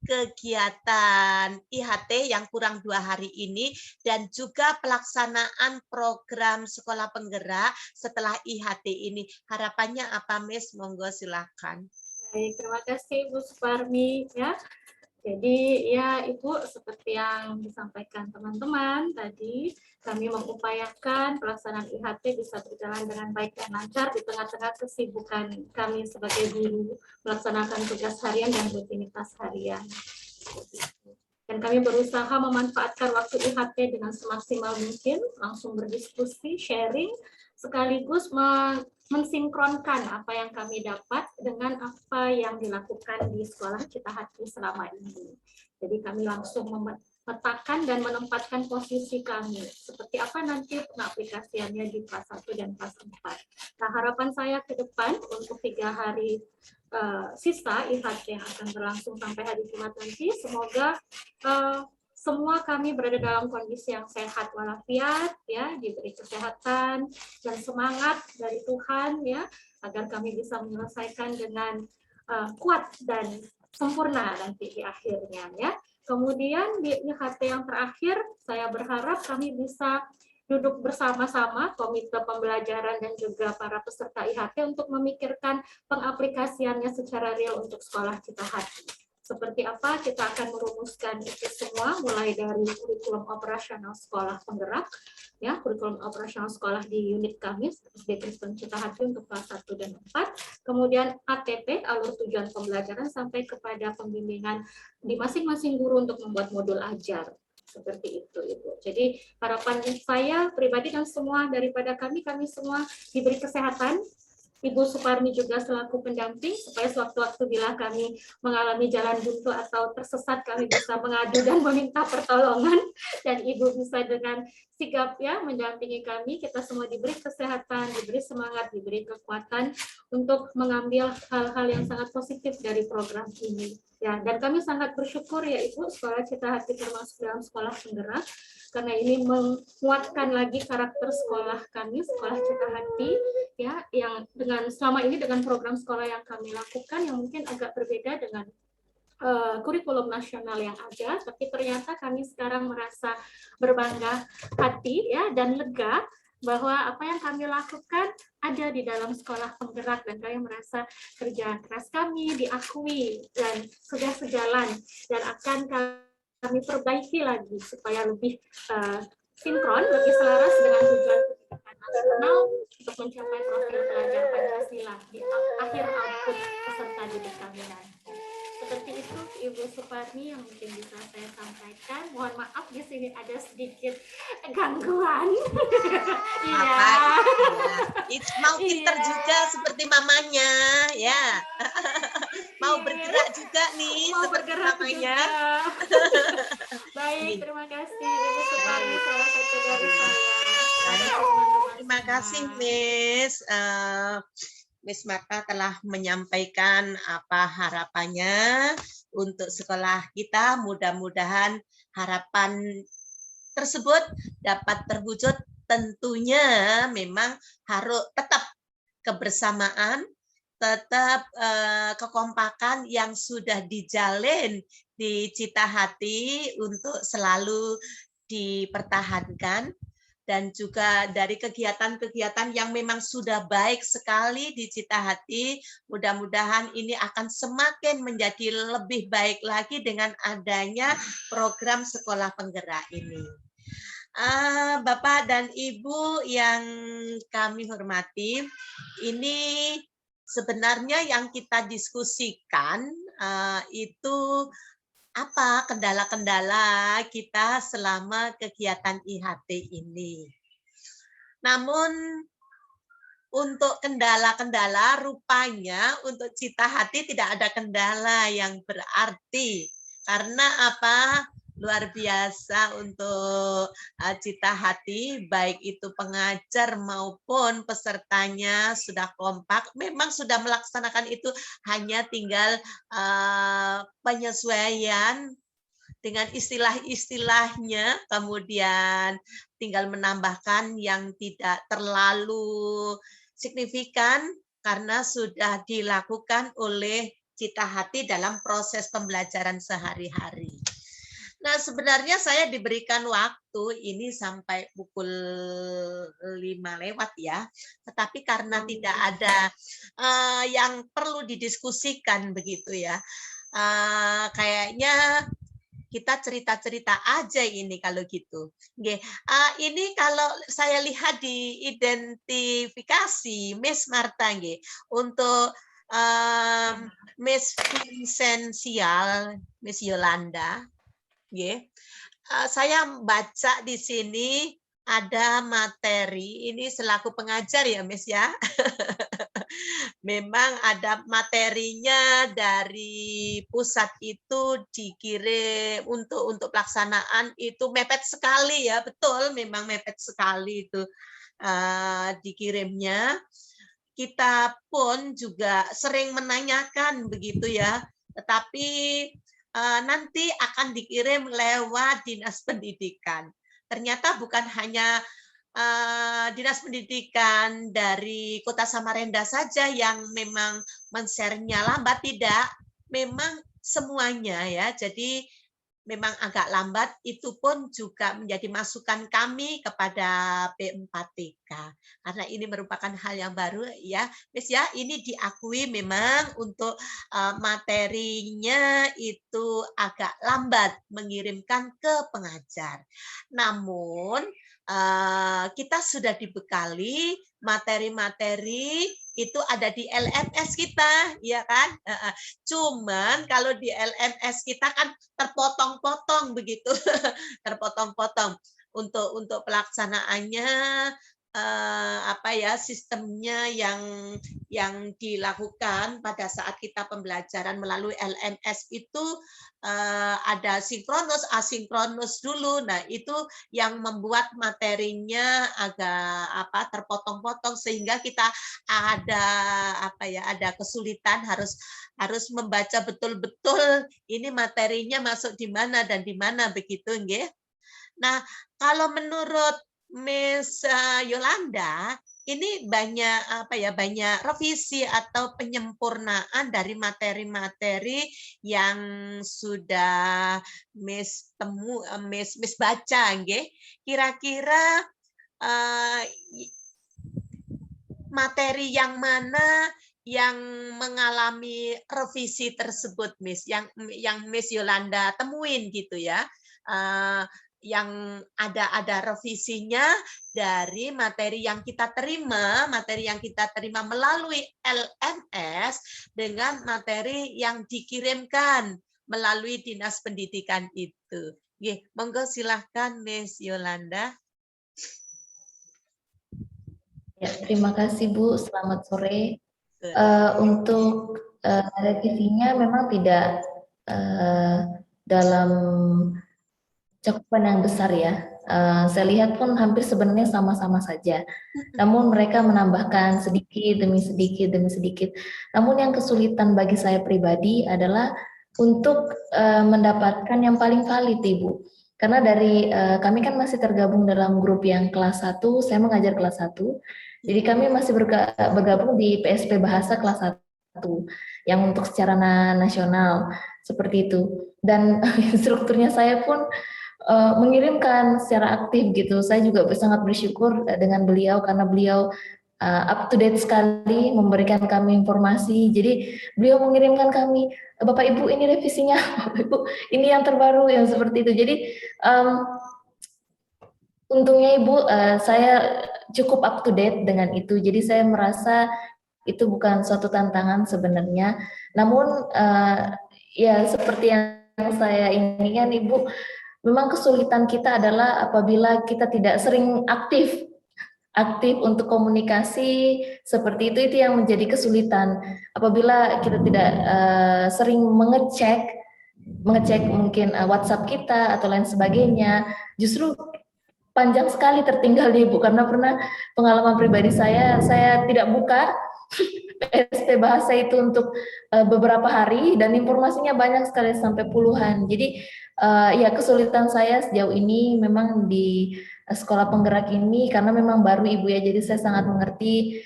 kegiatan IHT yang kurang 2 hari ini dan juga pelaksanaan program sekolah penggerak setelah IHT ini? Harapannya apa, Miss? Monggo silakan. Baik, terima kasih Bu Suparmi ya. Jadi ya Ibu, seperti yang disampaikan teman-teman tadi, kami mengupayakan pelaksanaan IHT bisa berjalan dengan baik dan lancar di tengah-tengah kesibukan kami sebagai guru melaksanakan tugas harian dan rutinitas harian. Dan kami berusaha memanfaatkan waktu IHT dengan semaksimal mungkin, langsung berdiskusi, sharing, sekaligus mensinkronkan apa yang kami dapat dengan apa yang dilakukan di sekolah Cita Hati selama ini. Jadi kami langsung memetakan dan menempatkan posisi kami. Seperti apa nanti pengaplikasiannya di kelas 1 dan kelas 4. Nah, harapan saya ke depan untuk 3 hari sisa IHT yang akan berlangsung sampai hari Jumat nanti, semoga semua kami berada dalam kondisi yang sehat walafiat, ya, diberi kesehatan dan semangat dari Tuhan, ya, agar kami bisa menyelesaikan dengan kuat dan sempurna nanti di akhirnya, ya. Kemudian di IHT yang terakhir, saya berharap kami bisa duduk bersama-sama komite pembelajaran dan juga para peserta IHT untuk memikirkan pengaplikasiannya secara real untuk sekolah Cita Hati. Seperti apa kita akan merumuskan itu semua, mulai dari kurikulum operasional sekolah penggerak, ya, kurikulum operasional sekolah di unit kami SD Kristen Cita Hati untuk kelas 1 dan 4, kemudian ATP, alur tujuan pembelajaran, sampai kepada pembimbingan di masing-masing guru untuk membuat modul ajar. Seperti itu, Ibu. Jadi harapan saya pribadi dan semua daripada kami semua diberi kesehatan, Ibu Suparmi juga selaku pendamping, supaya sewaktu-waktu bila kami mengalami jalan buntu atau tersesat, kami bisa mengadu dan meminta pertolongan, dan Ibu bisa dengan sigap, ya, mendampingi kami. Kita semua diberi kesehatan, diberi semangat, diberi kekuatan untuk mengambil hal-hal yang sangat positif dari program ini. Ya, dan kami sangat bersyukur, ya Ibu, Sekolah Cita Hati termasuk dalam sekolah penggerak, karena ini menguatkan lagi karakter sekolah kami, Sekolah Cita Hati, ya, yang dengan selama ini dengan program sekolah yang kami lakukan yang mungkin agak berbeda dengan kurikulum nasional yang ada, tapi ternyata kami sekarang merasa berbangga hati, ya, dan lega bahwa apa yang kami lakukan ada di dalam sekolah penggerak, dan kami merasa kerja keras kami diakui dan sudah sejalan dan akan kami perbaiki lagi supaya lebih sinkron, lebih selaras dengan tujuan pendidikan nasional untuk mencapai profil pelajar Pancasila di akhir output peserta didik kami nanti. Seperti itu Ibu Suparmi yang mungkin bisa saya sampaikan. Mohon maaf di sini ada sedikit gangguan. Iya. Mau pinter juga seperti mamanya, ya. Mau bergerak juga nih seperti mamanya. Baik, terima kasih Ibu Suparmi, salah satu dari saya. Terima kasih, Miss. Miss Marta telah menyampaikan apa harapannya untuk sekolah kita. Mudah-mudahan harapan tersebut dapat terwujud. Tentunya memang harus tetap kebersamaan, tetap kekompakan yang sudah dijalin di Cita Hati untuk selalu dipertahankan. Dan juga dari kegiatan-kegiatan yang memang sudah baik sekali di Cita Hati, mudah-mudahan ini akan semakin menjadi lebih baik lagi dengan adanya program sekolah penggerak ini. Bapak dan Ibu yang kami hormati, ini sebenarnya yang kita diskusikan itu apa kendala-kendala kita selama kegiatan IHT ini. Namun untuk kendala-kendala rupanya untuk Cita Hati tidak ada kendala yang berarti. Karena apa? Luar biasa untuk Cita Hati, baik itu pengajar maupun pesertanya sudah kompak. Memang sudah melaksanakan itu, hanya tinggal penyesuaian dengan istilah-istilahnya, kemudian tinggal menambahkan yang tidak terlalu signifikan karena sudah dilakukan oleh Cita Hati dalam proses pembelajaran sehari-hari. Nah, sebenarnya saya diberikan waktu ini sampai pukul 5 lewat ya, tetapi karena tidak ada yang perlu didiskusikan begitu ya, kayaknya kita cerita-cerita aja ini kalau gitu. Ini kalau saya lihat di identifikasi Miss Marta, untuk Miss Vincenzial, Miss Yolanda, saya baca di sini ada materi, ini selaku pengajar ya Miss ya. Memang ada materinya dari pusat itu dikirim untuk pelaksanaan itu mepet sekali ya, betul memang mepet sekali itu dikirimnya. Kita pun juga sering menanyakan begitu ya, tetapi nanti akan dikirim lewat Dinas Pendidikan. Ternyata bukan hanya Dinas Pendidikan dari Kota Samarinda saja yang memang men-share-nya lambat, tidak. Memang semuanya ya. Jadi memang agak lambat, itu pun juga menjadi masukan kami kepada P4TK. Karena ini merupakan hal yang baru ya. Miss ya, ini diakui memang untuk materinya itu agak lambat mengirimkan ke pengajar. Namun kita sudah dibekali materi-materi itu ada di LMS kita, ya kan? Cuman kalau di LMS kita kan terpotong-potong begitu, terpotong-potong untuk pelaksanaannya sistemnya yang dilakukan pada saat kita pembelajaran melalui LMS itu ada sinkronus, asinkronus dulu. Nah, itu yang membuat materinya agak terpotong-potong sehingga kita ada kesulitan harus membaca betul-betul ini materinya masuk di mana dan di mana begitu, nggih. Nah, kalau menurut Miss Yolanda, ini banyak banyak revisi atau penyempurnaan dari materi-materi yang sudah Miss baca, nggih. Kira-kira materi yang mana yang mengalami revisi tersebut, Miss, yang Miss Yolanda temuin gitu ya, yang ada revisinya dari materi yang kita terima melalui LMS dengan materi yang dikirimkan melalui Dinas Pendidikan itu. Monggo silahkan Miss Yolanda. Ya, terima kasih Bu, selamat sore. Untuk revisinya memang tidak dalam cakupan yang besar ya. saya lihat pun hampir sebenarnya sama-sama saja. Namun mereka menambahkan sedikit demi sedikit demi sedikit. Namun yang kesulitan bagi saya pribadi adalah untuk mendapatkan yang paling valid, Ibu. Karena dari kami kan masih tergabung dalam grup yang kelas 1, saya mengajar kelas 1. Jadi kami masih bergabung di PSP Bahasa kelas 1 yang untuk secara nasional seperti itu. Dan instrukturnya saya pun mengirimkan secara aktif gitu. Saya juga sangat bersyukur dengan beliau karena beliau up to date sekali memberikan kami informasi. Jadi beliau mengirimkan kami, Bapak Ibu ini revisinya, Bapak Ibu ini yang terbaru yang seperti itu. Jadi untungnya Ibu saya cukup up to date dengan itu. Jadi saya merasa itu bukan suatu tantangan sebenarnya. Namun ya seperti yang saya inginkan Ibu, memang kesulitan kita adalah apabila kita tidak sering aktif untuk komunikasi seperti itu yang menjadi kesulitan. Apabila kita tidak sering mengecek mungkin WhatsApp kita atau lain sebagainya, justru panjang sekali tertinggal Ibu, karena pernah pengalaman pribadi saya tidak buka PSP Bahasa itu untuk beberapa hari dan informasinya banyak sekali sampai puluhan. Jadi ya kesulitan saya sejauh ini memang di sekolah penggerak ini karena memang baru Ibu ya, jadi saya sangat mengerti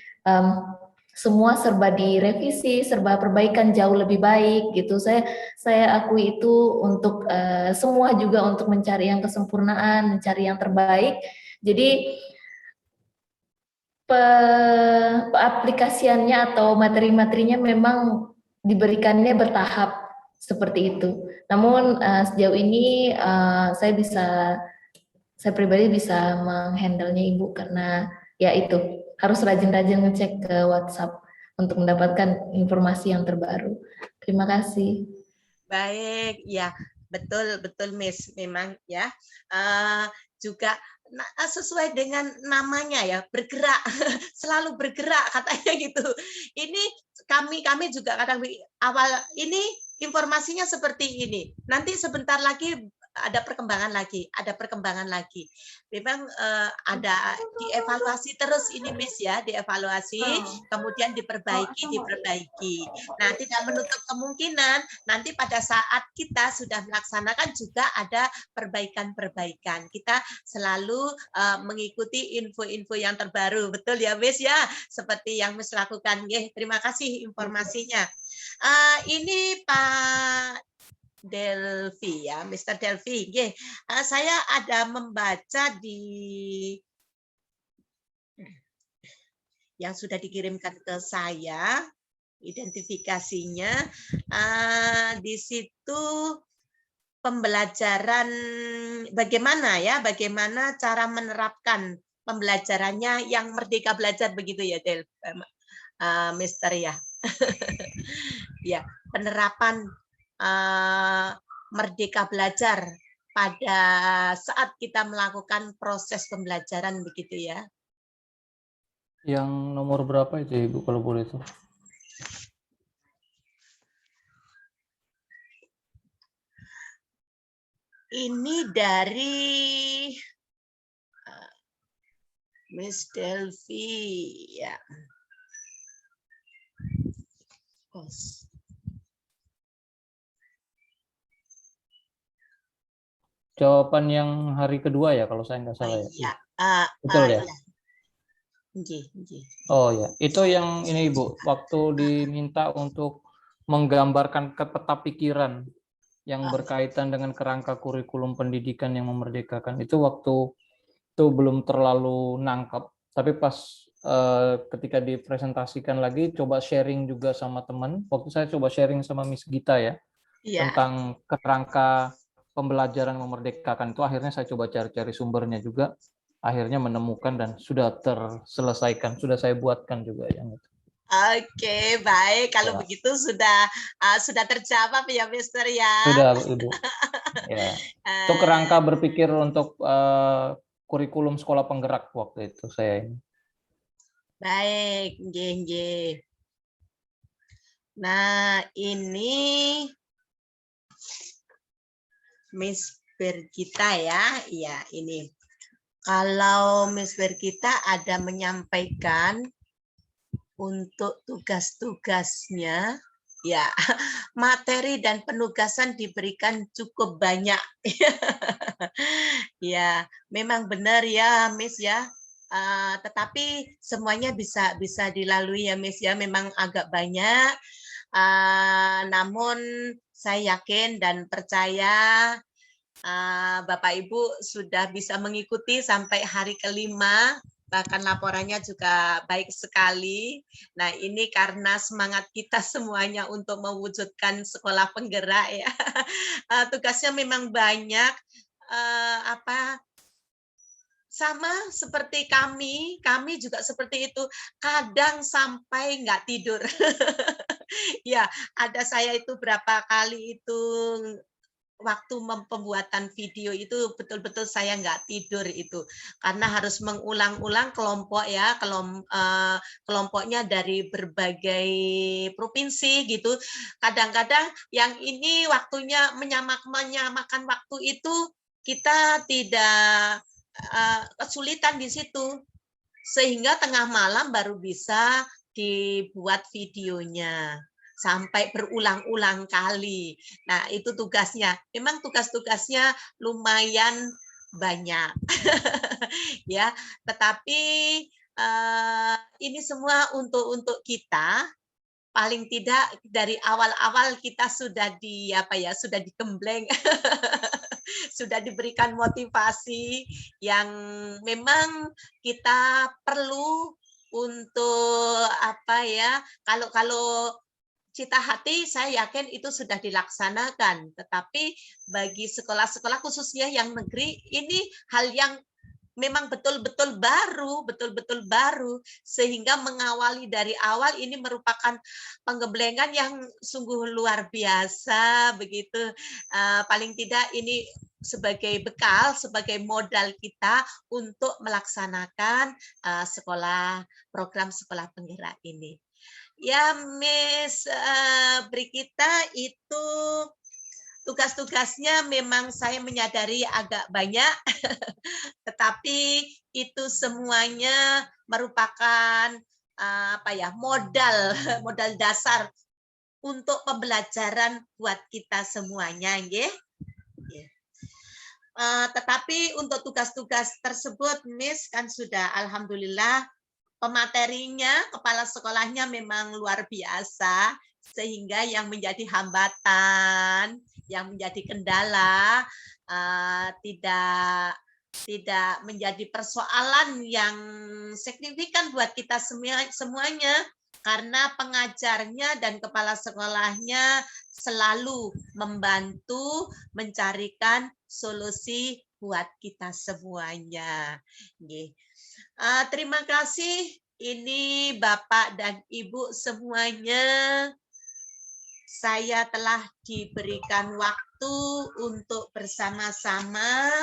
semua serba direvisi, serba perbaikan jauh lebih baik gitu. Saya akui itu untuk semua juga untuk mencari yang kesempurnaan, mencari yang terbaik. Jadi aplikasiannya atau materi-materinya memang diberikannya bertahap seperti itu. Namun sejauh ini saya pribadi bisa menghandle-nya Ibu karena ya itu harus rajin-rajin ngecek ke WhatsApp untuk mendapatkan informasi yang terbaru. Terima kasih. Baik, ya betul Miss, memang ya juga sesuai dengan namanya ya, bergerak, selalu bergerak katanya gitu. Ini kami juga kadang awal ini informasinya seperti ini, nanti sebentar lagi ada perkembangan lagi. Memang ada dievaluasi terus ini Miss ya, dievaluasi, kemudian diperbaiki. Nah, tidak menutup kemungkinan nanti pada saat kita sudah melaksanakan juga ada perbaikan. Kita selalu mengikuti info-info yang terbaru, betul ya Miss ya, seperti yang Miss lakukan. Terima kasih informasinya. Ini Pak Delvi ya, Mr. Delvi. Saya ada membaca di yang sudah dikirimkan ke saya, identifikasinya. Di situ pembelajaran bagaimana cara menerapkan pembelajarannya yang merdeka belajar begitu ya, Mister ya. Ya, penerapan merdeka belajar pada saat kita melakukan proses pembelajaran begitu ya. Yang nomor berapa itu Ibu kalau boleh tahu? Ini dari Miss Delvi ya. Jawaban yang hari kedua ya kalau saya nggak salah ya. Betul ya? Oh ya, itu yang ini Ibu, waktu diminta untuk menggambarkan ke peta pikiran yang berkaitan dengan kerangka kurikulum pendidikan yang memerdekakan, itu waktu itu belum terlalu nangkep, tapi pas ketika dipresentasikan lagi coba sharing juga sama teman, waktu saya coba sharing sama Miss Gita ya, tentang kerangka pembelajaran memerdekakan itu, akhirnya saya coba cari-cari sumbernya juga, akhirnya menemukan dan sudah terselesaikan, sudah saya buatkan juga yang itu. Oke, baik. Kalau begitu sudah terjawab ya, Mister ya. Sudah, Ibu. Ya. Itu kerangka berpikir untuk kurikulum sekolah penggerak waktu itu saya ini. Baik, nggih. Nah, ini Miss Bergita ya. Iya, ini. Kalau Miss Bergita ada menyampaikan untuk tugas-tugasnya, ya materi dan penugasan diberikan cukup banyak. Ya, memang benar ya, Miss ya. Tetapi semuanya bisa dilalui ya, Miss ya. Memang agak banyak. Namun saya yakin dan percaya Bapak Ibu sudah bisa mengikuti sampai hari kelima, bahkan laporannya juga baik sekali. Nah, ini karena semangat kita semuanya untuk mewujudkan sekolah penggerak ya. Tugasnya memang banyak. Sama seperti kami juga seperti itu. Kadang sampai nggak tidur. Ya, ada saya itu berapa kali itu waktu pembuatan video itu betul-betul saya nggak tidur itu karena harus mengulang-ulang kelompok ya kelompoknya dari berbagai provinsi gitu. Kadang-kadang yang ini waktunya menyamakan waktu itu kita tidak kesulitan di situ sehingga tengah malam baru bisa dibuat videonya sampai berulang-ulang kali. Nah, itu tugasnya. Memang tugas-tugasnya lumayan banyak. Ya, tetapi ini semua untuk kita paling tidak dari awal-awal kita sudah sudah digembleng. Sudah diberikan motivasi yang memang kita perlu untuk kalau cita hati saya yakin itu sudah dilaksanakan, tetapi bagi sekolah-sekolah khususnya yang negeri ini hal yang memang betul-betul baru, sehingga mengawali dari awal ini merupakan penggemblengan yang sungguh luar biasa begitu. Paling tidak ini sebagai bekal, sebagai modal kita untuk melaksanakan program sekolah penggerak ini. Ya, Miss Brigita, itu tugas-tugasnya memang saya menyadari agak banyak, tetapi itu semuanya merupakan modal dasar untuk pembelajaran buat kita semuanya, nggih. Tetapi untuk tugas-tugas tersebut, Miss kan sudah alhamdulillah pematerinya, kepala sekolahnya memang luar biasa, sehingga yang menjadi hambatan, yang menjadi kendala, tidak menjadi persoalan yang signifikan buat kita semuanya, karena pengajarnya dan kepala sekolahnya selalu membantu mencarikan solusi buat kita semuanya. Terima kasih. Ini Bapak dan Ibu semuanya, saya telah diberikan waktu untuk bersama-sama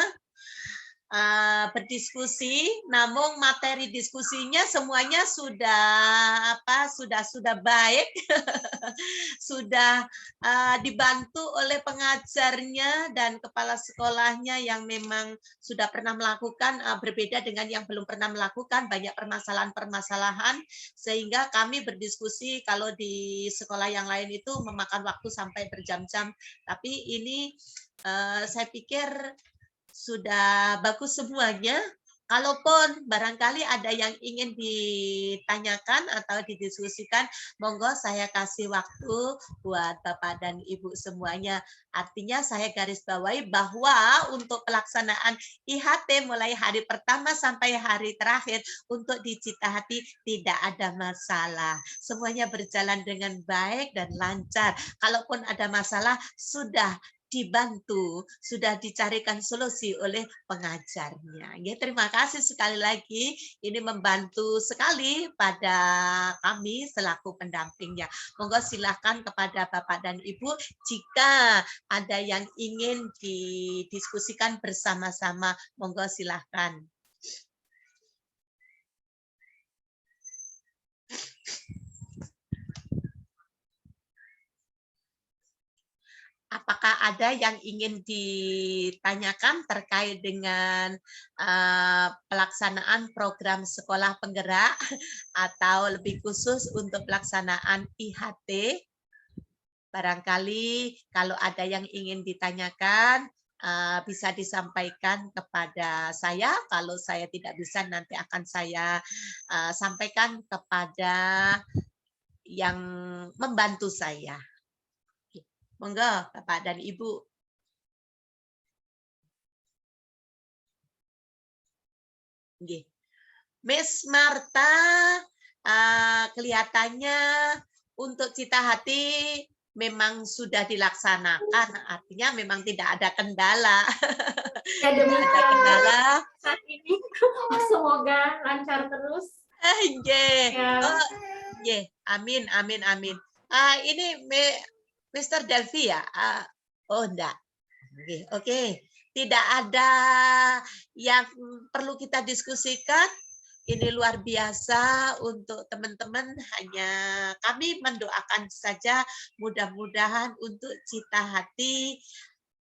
berdiskusi, namun materi diskusinya semuanya sudah baik, sudah dibantu oleh pengajarnya dan kepala sekolahnya yang memang sudah pernah melakukan, berbeda dengan yang belum pernah melakukan, banyak permasalahan-permasalahan, sehingga kami berdiskusi. Kalau di sekolah yang lain itu memakan waktu sampai berjam-jam, tapi ini saya pikir sudah bagus semuanya. Kalaupun barangkali ada yang ingin ditanyakan atau didiskusikan, monggo saya kasih waktu buat Bapak dan Ibu semuanya. Artinya saya garis bawahi bahwa untuk pelaksanaan IHT mulai hari pertama sampai hari terakhir untuk di Citahati tidak ada masalah. Semuanya berjalan dengan baik dan lancar. Kalaupun ada masalah, sudah dibantu, sudah dicarikan solusi oleh pengajarnya. Ya, terima kasih sekali lagi. Ini membantu sekali pada kami selaku pendampingnya. Monggo silakan kepada Bapak dan Ibu jika ada yang ingin didiskusikan bersama-sama. Monggo silakan. Apakah ada yang ingin ditanyakan terkait dengan pelaksanaan program sekolah penggerak atau lebih khusus untuk pelaksanaan IHT? Barangkali kalau ada yang ingin ditanyakan, bisa disampaikan kepada saya. Kalau saya tidak bisa, nanti akan saya sampaikan kepada yang membantu saya. Monggo, Bapak dan Ibu. Miss Marta, kelihatannya untuk Cita Hati memang sudah dilaksanakan, artinya memang tidak ada kendala. Ya, Tidak ada kendala. Saat ini semoga lancar terus. Ya. Amin, amin, amin. Ini Mr. Delvi ya? Oh, enggak. Oke. Tidak ada yang perlu kita diskusikan. Ini luar biasa untuk teman-teman. Hanya kami mendoakan saja mudah-mudahan untuk Cita Hati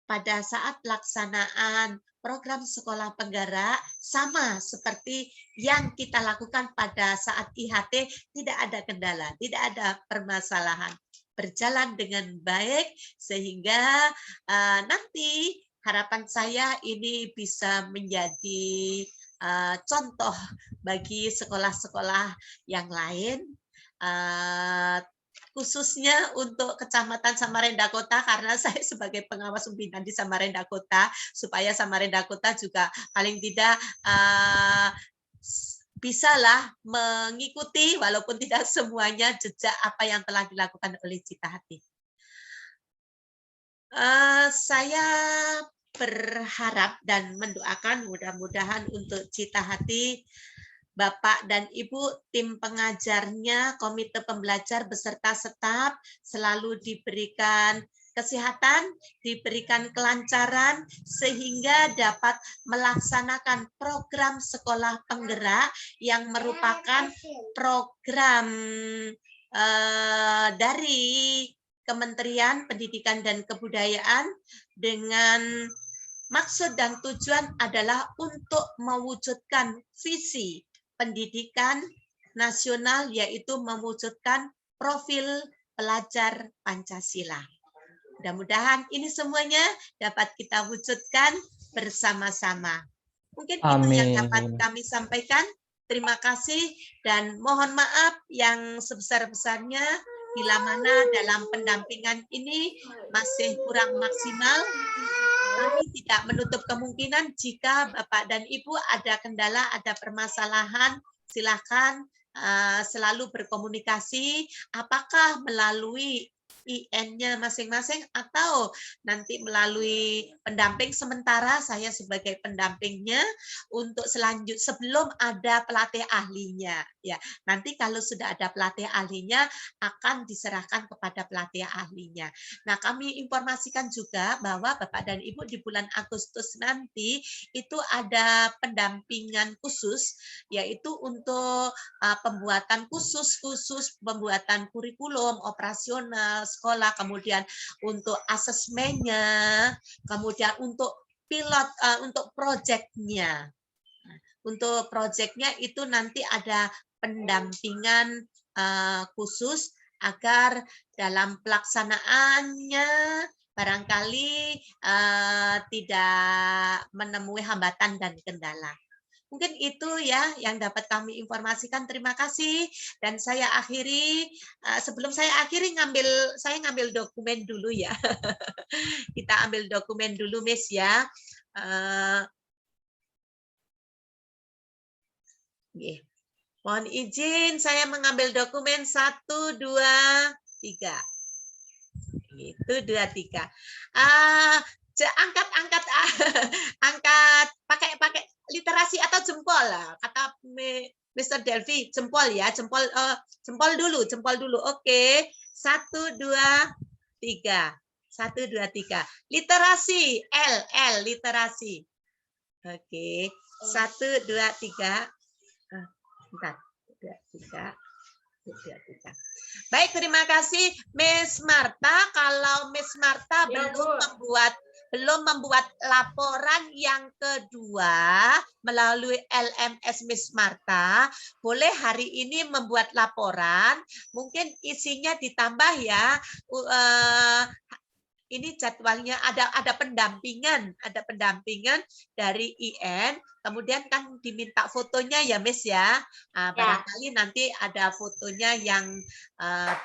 pada saat pelaksanaan program sekolah penggerak sama seperti yang kita lakukan pada saat IHT, tidak ada kendala, tidak ada permasalahan, berjalan dengan baik sehingga nanti harapan saya ini bisa menjadi contoh bagi sekolah-sekolah yang lain, khususnya untuk Kecamatan Samarinda Kota, karena saya sebagai pengawas pembinaan di Samarinda Kota, supaya Samarinda Kota juga paling tidak bisalah mengikuti walaupun tidak semuanya jejak apa yang telah dilakukan oleh Cita Hati. Saya berharap dan mendoakan mudah-mudahan untuk Cita Hati, Bapak dan Ibu, tim pengajarnya, komite pembelajar beserta staf selalu diberikan kesehatan, diberikan kelancaran, sehingga dapat melaksanakan program sekolah penggerak yang merupakan program dari Kementerian Pendidikan dan Kebudayaan dengan maksud dan tujuan adalah untuk mewujudkan visi pendidikan nasional, yaitu mewujudkan profil pelajar Pancasila. Mudah-mudahan ini semuanya dapat kita wujudkan bersama-sama. Mungkin itu yang dapat kami sampaikan. Terima kasih dan mohon maaf yang sebesar-besarnya bila mana dalam pendampingan ini masih kurang maksimal. Kami tidak menutup kemungkinan jika Bapak dan Ibu ada kendala, ada permasalahan, silakan selalu berkomunikasi, apakah melalui IN-nya masing-masing atau nanti melalui pendamping sementara, saya sebagai pendampingnya untuk selanjutnya sebelum ada pelatih ahlinya. Ya, nanti kalau sudah ada pelatih ahlinya akan diserahkan kepada pelatih ahlinya. Nah, kami informasikan juga bahwa Bapak dan Ibu di bulan Agustus nanti itu ada pendampingan khusus, yaitu untuk pembuatan khusus pembuatan kurikulum operasional sekolah, kemudian untuk asesmennya, kemudian untuk pilot, untuk proyeknya. Untuk proyeknya itu nanti ada pendampingan khusus agar dalam pelaksanaannya barangkali tidak menemui hambatan dan kendala. Mungkin itu ya yang dapat kami informasikan. Terima kasih dan saya akhiri. Sebelum saya akhiri saya ngambil dokumen dulu ya. Kita ambil dokumen dulu, Miss ya. Mohon izin saya mengambil dokumen 1, 2, 3. Itu 2, 3. Angkat pakai literasi atau jempol lah, kata Mr. Delvi, jempol ya, jempol dulu. Oke. 1, 2, 3. 1, 2, 3. Literasi L literasi. Oke. 1, 2, 3. Bentar. 2, 3. Baik, terima kasih Miss Marta. Kalau Miss Marta Ya, belum membuat laporan yang kedua melalui LMS Miss Marta, boleh hari ini membuat laporan. Mungkin isinya ditambah ya. Ini jadwalnya ada pendampingan dari IN. Kemudian kan diminta fotonya ya, Miss ya. Barangkali nanti ada fotonya yang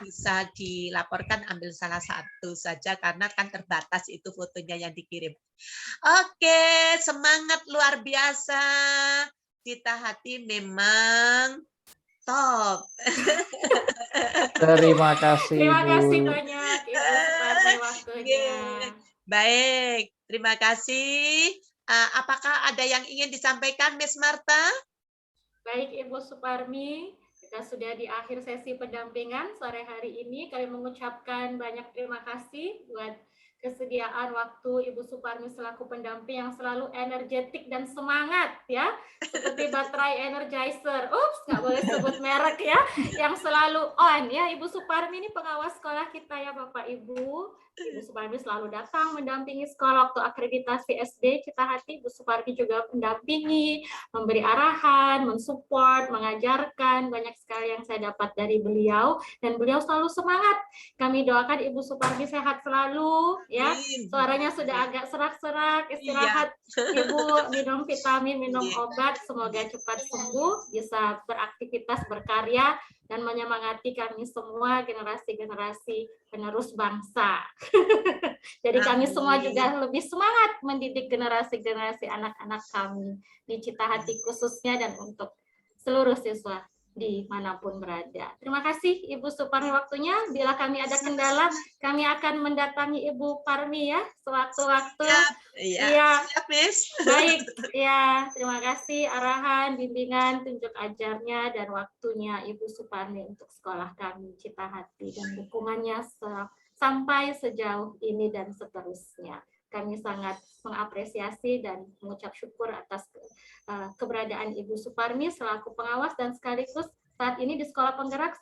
bisa dilaporkan, ambil salah satu saja karena kan terbatas itu fotonya yang dikirim. Oke, semangat luar biasa. Cita Hati memang top. Terima kasih, Terima Bu. kasih banyak Ibu Suparmi waktunya. Baik, terima kasih. Apakah ada yang ingin disampaikan, Miss Marta? Baik Ibu Suparmi, kita sudah di akhir sesi pendampingan sore hari ini. Kami mengucapkan banyak terima kasih buat kesediaan waktu Ibu Suparmi selaku pendamping yang selalu energetik dan semangat ya, seperti baterai energizer. Ups, nggak boleh sebut merek ya, yang selalu on ya. Ibu Suparmi ini pengawas sekolah kita ya Bapak Ibu. Ibu Suparmi selalu datang mendampingi sekolah waktu akreditasi SD Cita Hati. Ibu Suparmi juga mendampingi, memberi arahan, mensupport, mengajarkan. Banyak sekali yang saya dapat dari beliau dan beliau selalu semangat. Kami doakan Ibu Suparmi sehat selalu ya. Suaranya sudah agak serak-serak, istirahat Ibu, minum vitamin, minum obat, semoga cepat sembuh, bisa beraktivitas, berkarya dan menyemangati kami semua generasi-generasi penerus bangsa. Jadi kami semua juga lebih semangat mendidik generasi-generasi anak-anak kami di Cita Hati khususnya dan untuk seluruh siswa dimanapun berada. Terima kasih Ibu Suparmi waktunya. Bila kami ada kendala, kami akan mendatangi Ibu Parmi ya sewaktu-waktu. Iya, baik. Ya, terima kasih arahan, bimbingan, tunjuk ajarnya dan waktunya Ibu Suparmi untuk sekolah kami Cita Hati dan dukungannya sampai sejauh ini dan seterusnya. Kami sangat mengapresiasi dan mengucap syukur atas keberadaan Ibu Suparmi selaku pengawas dan sekaligus saat ini di Sekolah Penggerak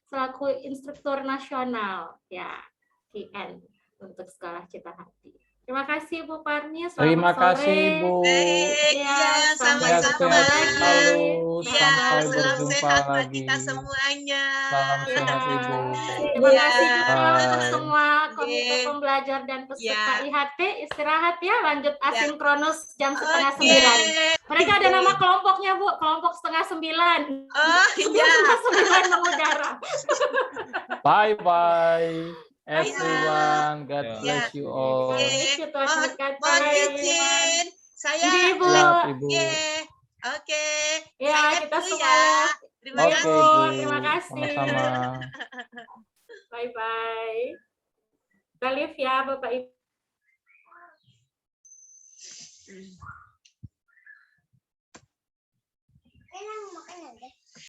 selaku instruktur nasional ya IN untuk Sekolah Cita Hati. Terima kasih Bu Parmi. Terima kasih Bu. Ya, sama-sama lagi. Sampai salam berjumpa sehat buat lagi. kita semuanya. Salam sehat Ibu. Terima kasih juga untuk Bye. semua komite pembelajar dan peserta IHT. Istirahat ya, lanjut asinkronus jam 8:30. Mereka ada nama kelompoknya Bu, kelompok 8:30. Oh iya. 9 mengudara. Bye bye. Everyone, God bless you all. Mohon izin, saya Ibu. Oke. Ya, kita semua. Terima Oke, kasih. Bu. Terima kasih. Sama-sama. Bye bye. Kita live ya Bapak Ibu.